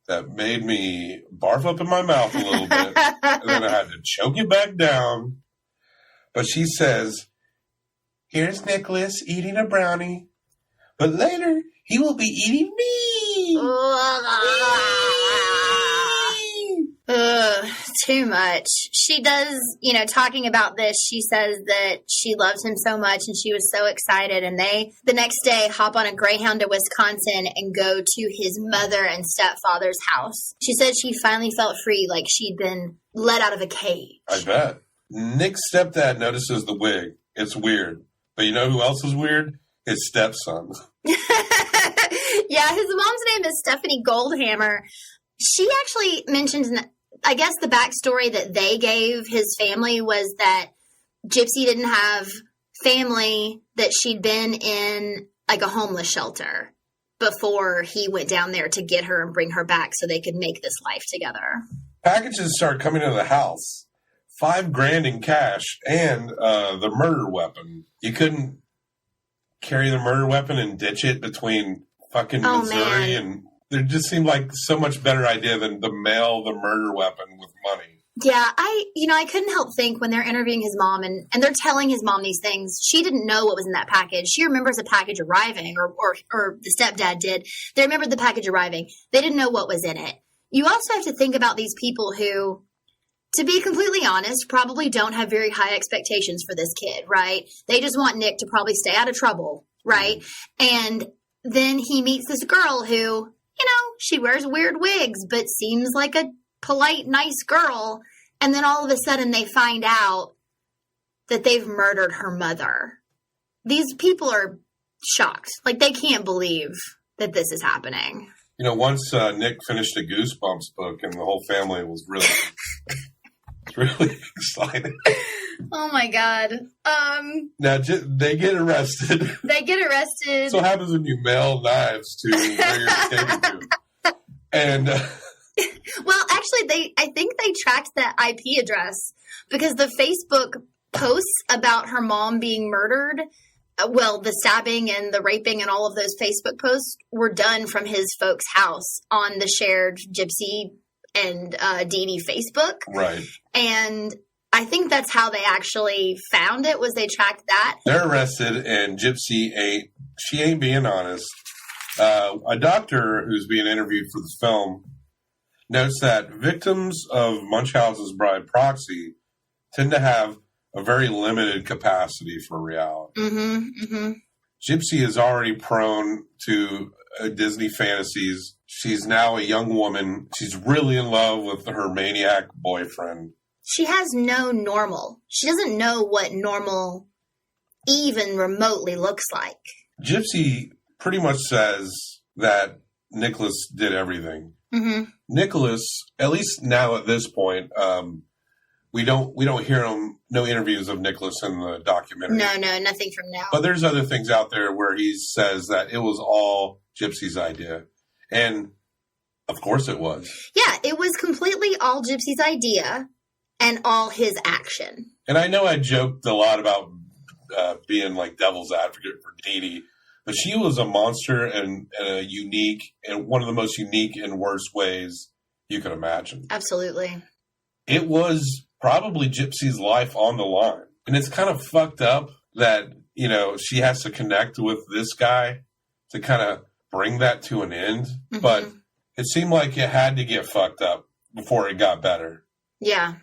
that made me barf up in my mouth a little bit. And then I had to choke it back down. But she says, here's Nicholas eating a brownie. But later, he will be eating me. Too much. She does, talking about this, she says that she loves him so much and she was so excited. And they, the next day, hop on a Greyhound to Wisconsin and go to his mother and stepfather's house. She said she finally felt free, like she'd been let out of a cage. I bet. Nick's stepdad notices the wig. It's weird. But you know who else is weird? His stepson. Yeah, his mom's name is Stephanie Goldhammer. She actually mentions, I guess the backstory that they gave his family was that Gypsy didn't have family, that she'd been in like a homeless shelter before he went down there to get her and bring her back so they could make this life together. Packages start coming to the house. $5,000 in cash and the murder weapon. You couldn't carry the murder weapon and ditch it between fucking Missouri and there just seemed like so much better idea than the mail the murder weapon with money. Yeah, I couldn't help think when they're interviewing his mom and they're telling his mom these things, she didn't know what was in that package. She remembers a package arriving or the stepdad did. They remembered the package arriving. They didn't know what was in it. You also have to think about these people who, to be completely honest, probably don't have very high expectations for this kid, right? They just want Nick to probably stay out of trouble, right? And then he meets this girl who, she wears weird wigs, but seems like a polite, nice girl. And then all of a sudden they find out that they've murdered her mother. These people are shocked. Like, they can't believe that this is happening. Once Nick finished a Goosebumps book and the whole family was really excited. Oh, my God. Now, they get arrested. So what happens when you mail knives to where you're taken to? And well, actually, I think they tracked that IP address because the Facebook posts about her mom being murdered, the stabbing and the raping and all of those Facebook posts were done from his folks' house on the shared Gypsy and Dee Dee Facebook. Right. And I think that's how they actually found it, was they tracked that. They're arrested, and Gypsy ain't being honest. A doctor who's being interviewed for the film notes that victims of Munchausen's bride proxy tend to have a very limited capacity for reality. Gypsy is already prone to Disney fantasies. She's now a young woman. She's really in love with her maniac boyfriend. She has no normal. She doesn't know what normal even remotely looks like. Gypsy pretty much says that Nicholas did everything. Nicholas, at least now at this point, we don't hear no interviews of Nicholas in the documentary. No, nothing from now. But there's other things out there where he says that it was all Gypsy's idea. And of course it was. Yeah, it was completely all Gypsy's idea and all his action. And I know I joked a lot about being like devil's advocate for Dee Dee, but she was a monster and a unique, and one of the most unique and worst ways you can imagine. Absolutely. It was probably Gypsy's life on the line. And it's kind of fucked up that, you know, she has to connect with this guy to kind of bring that to an end. But it seemed like it had to get fucked up before it got better. Yeah.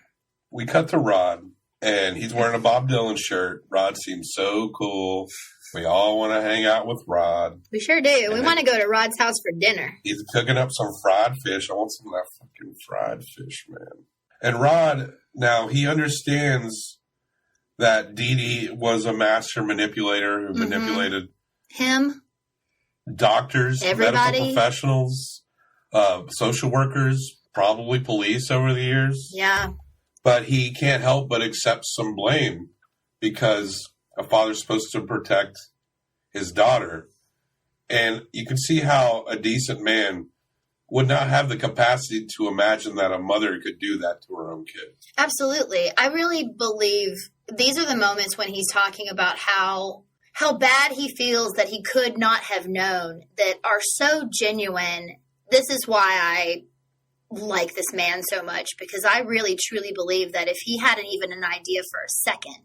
We cut to Rod, and he's wearing a Bob Dylan shirt. Rod seems so cool. We all want to hang out with Rod. We sure do. We want to go to Rod's house for dinner. He's cooking up some fried fish. I want some of that fucking fried fish, man. And Rod, now he understands that Dee Dee was a master manipulator who manipulated him, doctors, everybody, medical professionals, social workers, probably police over the years. Yeah. But he can't help but accept some blame because a father's supposed to protect his daughter. And you can see how a decent man would not have the capacity to imagine that a mother could do that to her own kid. Absolutely. I really believe these are the moments when he's talking about how bad he feels that he could not have known, that are so genuine. This is why I like this man so much, because I really truly believe that if he hadn't even an idea for a second,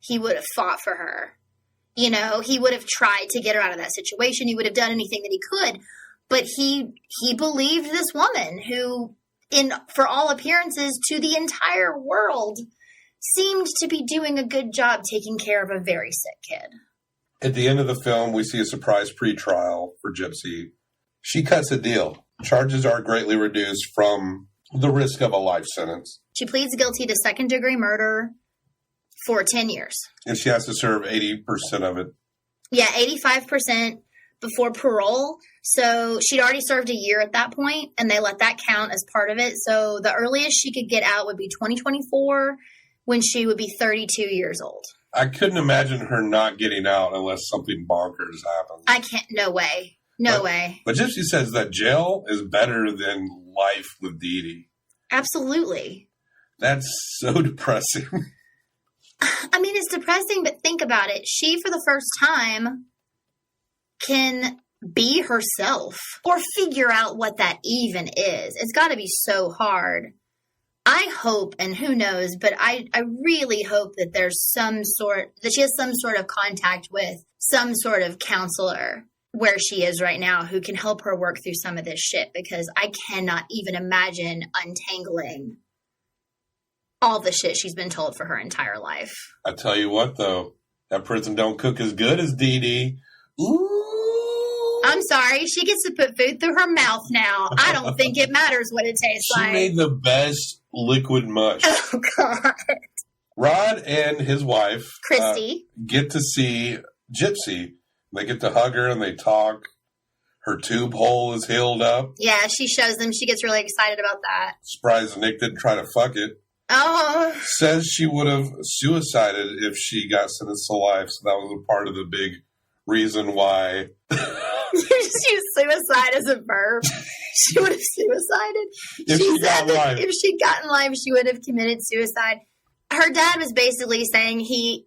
he would have fought for her. You know, he would have tried to get her out of that situation. He would have done anything that he could. But he believed this woman who, for all appearances, to the entire world, seemed to be doing a good job taking care of a very sick kid. At the end of the film, we see a surprise pretrial for Gypsy. She cuts a deal. Charges are greatly reduced from the risk of a life sentence. She pleads guilty to second-degree murder for 10 years. And she has to serve 80% of it. Yeah, 85% before parole. So she'd already served a year at that point, and they let that count as part of it. So the earliest she could get out would be 2024, when she would be 32 years old. I couldn't imagine her not getting out unless something bonkers happens. I can't. No way. No way. But Gypsy says that jail is better than life with Dee Dee. Absolutely. That's so depressing. I mean, it's depressing, but think about it. She, for the first time, can be herself or figure out what that even is. It's got to be so hard. I hope, and who knows, but I really hope that that she has some sort of contact with some sort of counselor where she is right now who can help her work through some of this shit, because I cannot even imagine untangling all the shit she's been told for her entire life. I tell you what, though, that prison don't cook as good as Dee Dee. Ooh. I'm sorry. She gets to put food through her mouth now. I don't think it matters what it tastes like. She made the best liquid mush. Oh, God. Rod and his wife, Christy, get to see Gypsy. They get to hug her and they talk. Her tube hole is healed up. Yeah, she shows them. She gets really excited about that. Surprised Nick didn't try to fuck it. Oh. Says she would have suicided if she got sentenced to life. So that was a part of the big reason why. You just use suicide as a verb. She would have suicided. If she got life. If she'd gotten life, she would have committed suicide. Her dad was basically saying he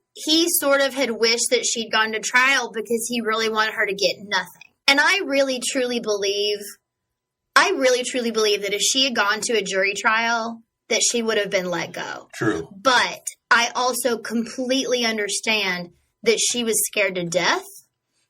sort of had wished that she'd gone to trial because he really wanted her to get nothing. And I really, truly believe that if she had gone to a jury trial, that she would have been let go. True. But I also completely understand that she was scared to death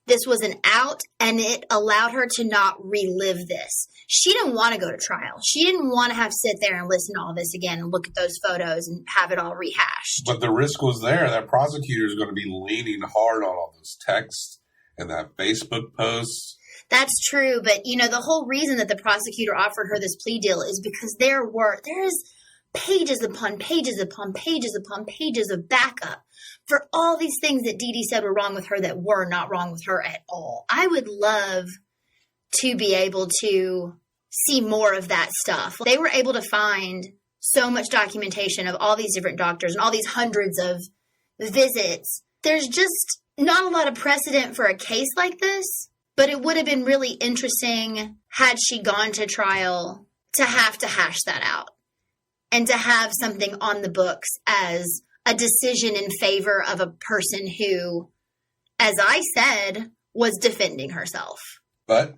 this was an out, and it allowed her to not relive this. She didn't want to go to trial. She didn't want to have to sit there and listen to all this again and look at those photos and have it all rehashed. But the risk was there. That prosecutor is going to be leaning hard on all those texts and that Facebook posts. That's true, but the whole reason that the prosecutor offered her this plea deal is because there is pages upon pages upon pages upon pages of backup for all these things that Dee Dee said were wrong with her that were not wrong with her at all. I would love to be able to see more of that stuff. They were able to find so much documentation of all these different doctors and all these hundreds of visits. There's just not a lot of precedent for a case like this, but it would have been really interesting had she gone to trial to have to hash that out and to have something on the books as a decision in favor of a person who, as I said, was defending herself. But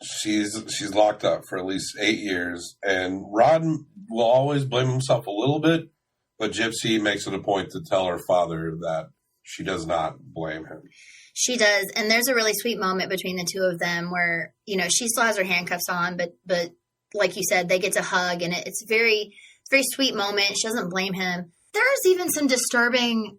she's locked up for at least 8 years, and Rod will always blame himself a little bit, but Gypsy makes it a point to tell her father that she does not blame him. She does, and there's a really sweet moment between the two of them where, she still has her handcuffs on, but like you said, they get to hug, and it's a very sweet moment. She doesn't blame him. There's even some disturbing,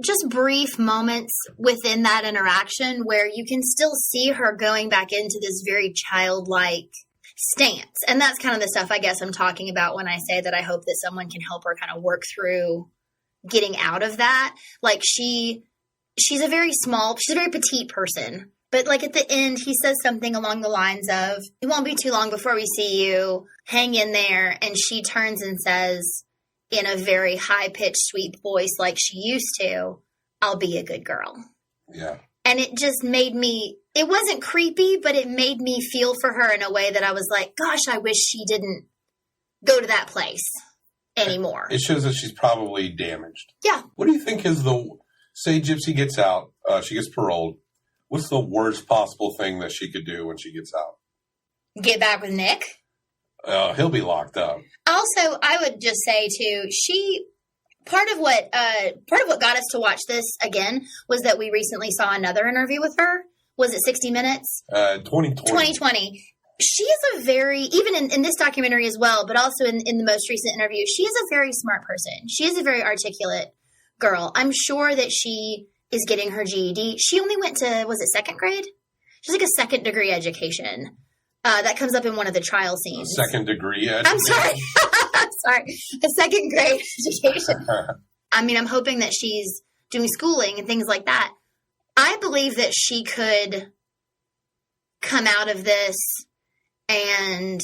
just brief moments within that interaction where you can still see her going back into this very childlike stance. And that's kind of the stuff I guess I'm talking about when I say that I hope that someone can help her kind of work through getting out of that. Like she's a very petite person. But like at the end, he says something along the lines of, "It won't be too long before we see you. Hang in there." And she turns and says in a very high-pitched, sweet voice like she used to, "I'll be a good girl." Yeah. And it just made me, it wasn't creepy, but it made me feel for her in a way that I was like, gosh, I wish she didn't go to that place anymore. It shows that she's probably damaged. Yeah. What do you think is say Gypsy gets out, she gets paroled. What's the worst possible thing that she could do when she gets out? Get back with Nick? He'll be locked up. Also, I would just say too, part of what got us to watch this again was that we recently saw another interview with her. Was it 60 Minutes? 2020. She is a very, even in this documentary as well, but also in the most recent interview, she is a very smart person. She is a very articulate girl. I'm sure that she is getting her GED. She only went to, was it second grade? She's like a second degree education. That comes up in one of the trial scenes. Second degree education? I'm sorry. I'm sorry. A second grade education. I mean, I'm hoping that she's doing schooling and things like that. I believe that she could come out of this and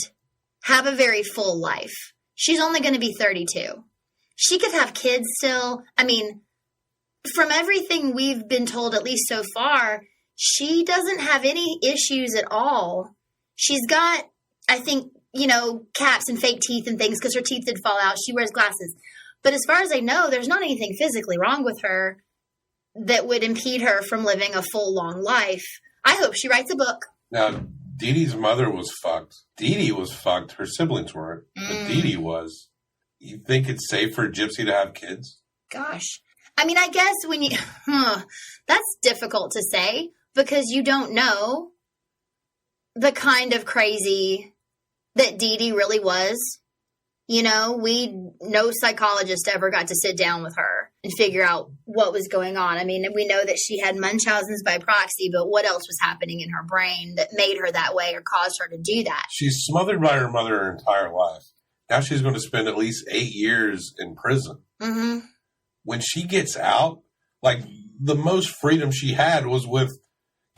have a very full life. She's only going to be 32. She could have kids still. I mean, from everything we've been told, at least so far, she doesn't have any issues at all. She's got, I think, caps and fake teeth and things because her teeth did fall out. She wears glasses. But as far as I know, there's not anything physically wrong with her that would impede her from living a full, long life. I hope she writes a book. Now, Dee Dee's mother was fucked. Dee Dee was fucked. Her siblings weren't. But Dee Dee was. You think it's safe for Gypsy to have kids? Gosh. I mean, I guess when you... that's difficult to say because you don't know the kind of crazy that Dee Dee really was. No psychologist ever got to sit down with her and figure out what was going on. I mean, we know that she had Munchausen's by proxy, but what else was happening in her brain that made her that way or caused her to do that? She's smothered by her mother her entire life. Now she's going to spend at least 8 years in prison. Mm-hmm. When she gets out, like the most freedom she had was with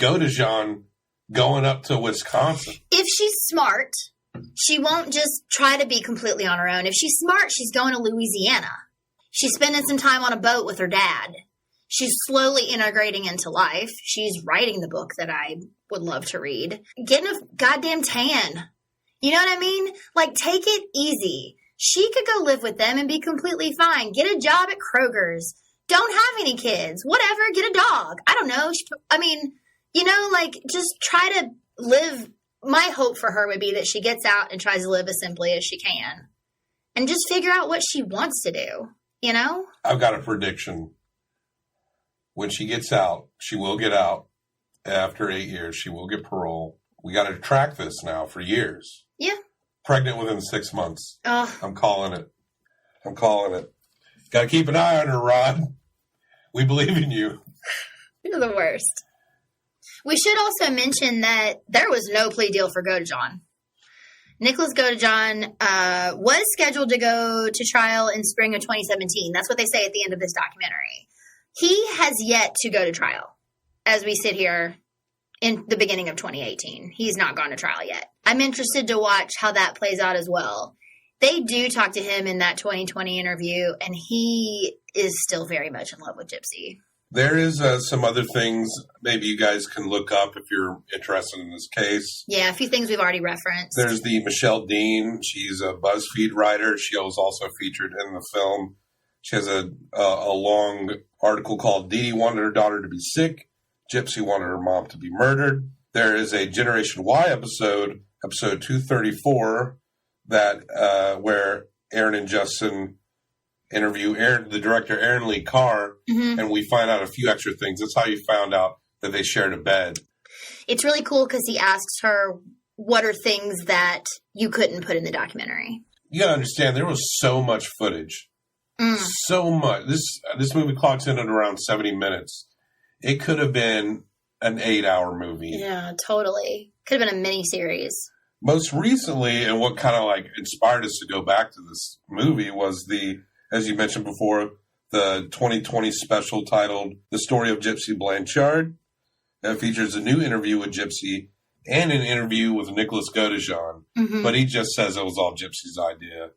Godejohn going up to Wisconsin. If she's smart, she won't just try to be completely on her own. If she's smart, she's going to Louisiana. She's spending some time on a boat with her dad. She's slowly integrating into life. She's writing the book that I would love to read. Getting a goddamn tan. You know what I mean? Like, take it easy. She could go live with them and be completely fine. Get a job at Kroger's. Don't have any kids. Whatever. Get a dog. I don't know. Just try to live. My hope for her would be that she gets out and tries to live as simply as she can. And just figure out what she wants to do. I've got a prediction. When she gets out, she will get out. After 8 years, she will get parole. We got to track this now for years. Yeah. Pregnant within 6 months. Oh. I'm calling it. Got to keep an eye on her, Rod. We believe in you. You're the worst. We should also mention that there was no plea deal for Godejohn. Nicholas Godejohn was scheduled to go to trial in spring of 2017. That's what they say at the end of this documentary. He has yet to go to trial as we sit here in the beginning of 2018. He's not gone to trial yet. I'm interested to watch how that plays out as well. They do talk to him in that 2020 interview, and he is still very much in love with Gypsy. There is some other things maybe you guys can look up if you're interested in this case. Yeah, a few things we've already referenced. There's the Michelle Dean. She's a BuzzFeed writer. She was also featured in the film. She has a long article called Dee Dee Wanted Her Daughter to Be Sick. Gypsy Wanted Her Mom to Be Murdered. There is a Generation Y episode 234, that where Aaron and Justin interview the director Aaron Lee Carr, and we find out a few extra things. That's how you found out that they shared a bed. It's really cool because he asks her, what are things that you couldn't put in the documentary? You got to understand, there was so much footage. So much. This movie clocks in at around 70 minutes. It could have been an 8-hour movie. Yeah, totally. Could have been a mini-series. Most recently, and what kind of like inspired us to go back to this movie was as you mentioned before, the 2020 special titled The Story of Gypsy Blanchard. That features a new interview with Gypsy and an interview with Nicholas Godejohn. But he just says it was all Gypsy's idea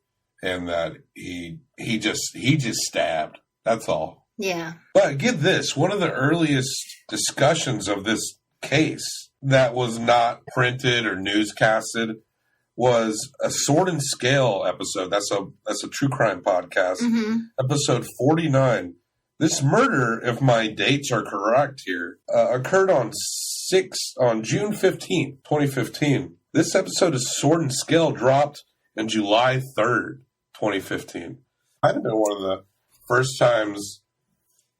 and that he just stabbed. That's all. Yeah. But get this, one of the earliest discussions of this case that was not printed or newscasted was a Sword and Scale episode. That's a true crime podcast. Episode 49. This murder, if my dates are correct here, occurred on June 15th, 2015. This episode of Sword and Scale dropped on July 3rd, 2015. Might have been one of the first times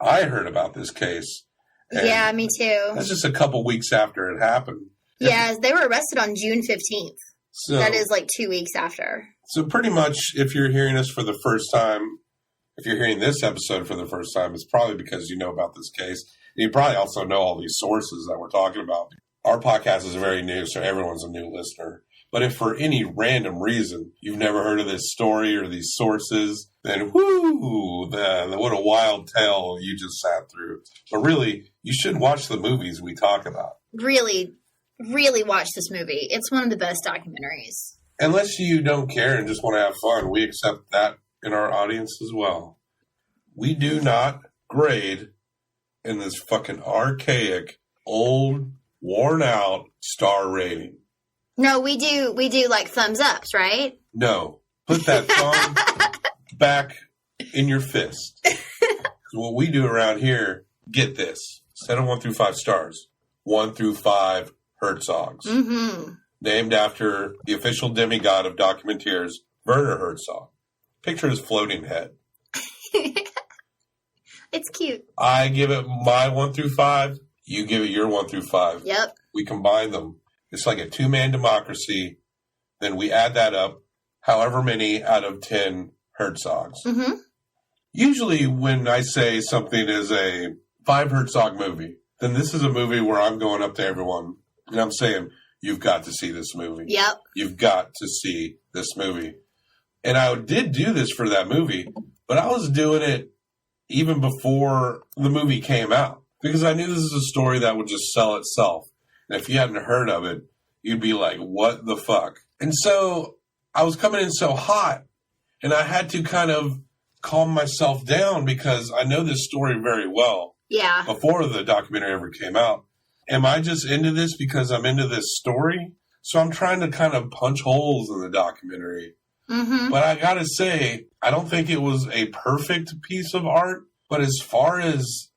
I heard about this case. And yeah, me too. That's just a couple weeks after it happened. Yeah, they were arrested on June 15th. So, that is like 2 weeks after. So pretty much if you're hearing us for the first time, if you're hearing this episode for the first time, it's probably because you know about this case. And you probably also know all these sources that we're talking about. Our podcast is very new, so everyone's a new listener. But if for any random reason you've never heard of this story or these sources, then what a wild tale you just sat through. But really, you should watch the movies we talk about. Really, really watch this movie. It's one of the best documentaries. Unless you don't care and just want to have fun, we accept that in our audience as well. We do not grade in this fucking archaic, old, worn out star rating. No, we do like thumbs ups, right? No. Put that thumb back in your fist. What we do around here, get this. Instead of 1 through 5 stars, 1 through 5 Herzogs. Named after the official demigod of Documenteers, Werner Herzog. Picture his floating head. It's cute. I give it my 1 through 5. You give it your 1 through 5. Yep. We combine them. It's like a 2-man democracy. Then we add that up, however many out of 10 Herzogs. Usually when I say something is a 5 Herzog movie, then this is a movie where I'm going up to everyone and I'm saying, you've got to see this movie. Yep. You've got to see this movie. And I did do this for that movie, but I was doing it even before the movie came out because I knew this is a story that would just sell itself. And if you hadn't heard of it, you'd be like, what the fuck? And so I was coming in so hot and I had to kind of calm myself down because I know this story very well. Yeah. Before the documentary ever came out. Am I just into this because I'm into this story? So I'm trying to kind of punch holes in the documentary. But I gotta say, I don't think it was a perfect piece of art. But as far as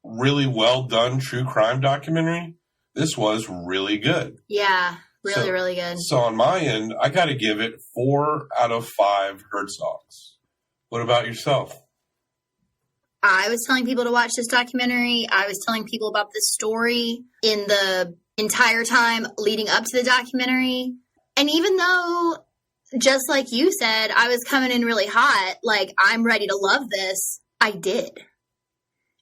really well done true crime documentary, this was really good. Yeah, really good. So on my end, I got to give it 4 out of 5 Herzogs. What about yourself? I was telling people to watch this documentary. I was telling people about this story in the entire time leading up to the documentary. And even though, just like you said, I was coming in really hot, like, I'm ready to love this, I did.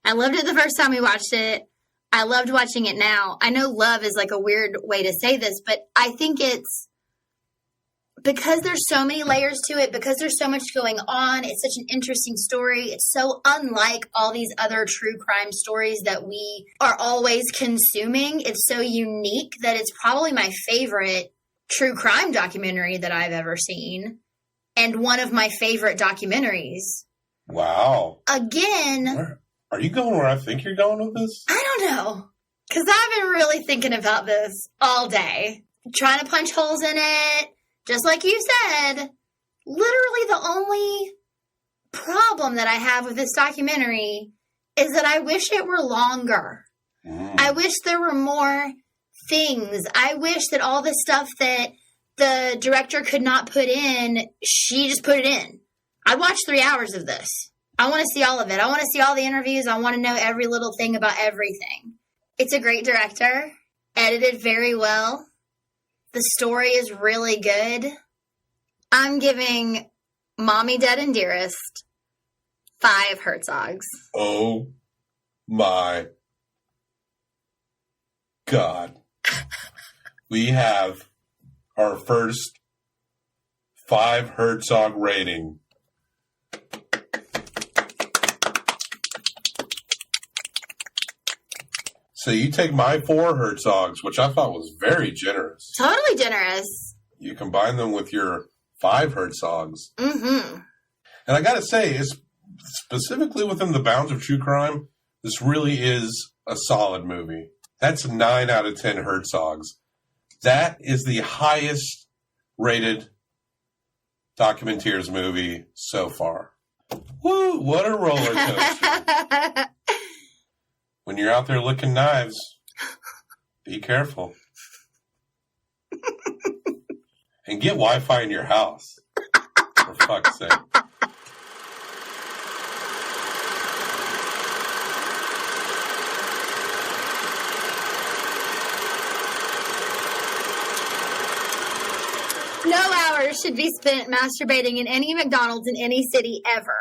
I loved it the first time we watched it. I loved watching it now. I know love is like a weird way to say this, but I think it's because there's so many layers to it, because there's so much going on. It's such an interesting story. It's so unlike all these other true crime stories that we are always consuming. It's so unique that it's probably my favorite true crime documentary that I've ever seen, and one of my favorite documentaries. Wow. Again, are you going where I think you're going with this? I don't know, because I've been really thinking about this all day, trying to punch holes in it. Just like you said, literally the only problem that I have with this documentary is that I wish it were longer. I wish there were more things. I wish that all the stuff that the director could not put in, she just put it in. I'd watch 3 hours of this. I want to see all of it. I want to see all the interviews. I want to know every little thing about everything. It's a great director, edited very well. The story is really good. I'm giving Mommy, Dead, and Dearest 5 Herzogs. Oh my God. We have our first 5 Herzog rating. So you take my 4 Herzogs, which I thought was very generous. Totally generous. You combine them with your 5 Herzogs. Mm-hmm. And I got to say, it's specifically within the bounds of true crime, this really is a solid movie. That's 9 out of 10 Herzogs. That is the highest rated Documenteers movie so far. Woo, what a roller coaster. When you're out there licking knives, be careful. And get Wi-Fi in your house, for fuck's sake. No hours should be spent masturbating in any McDonald's in any city ever.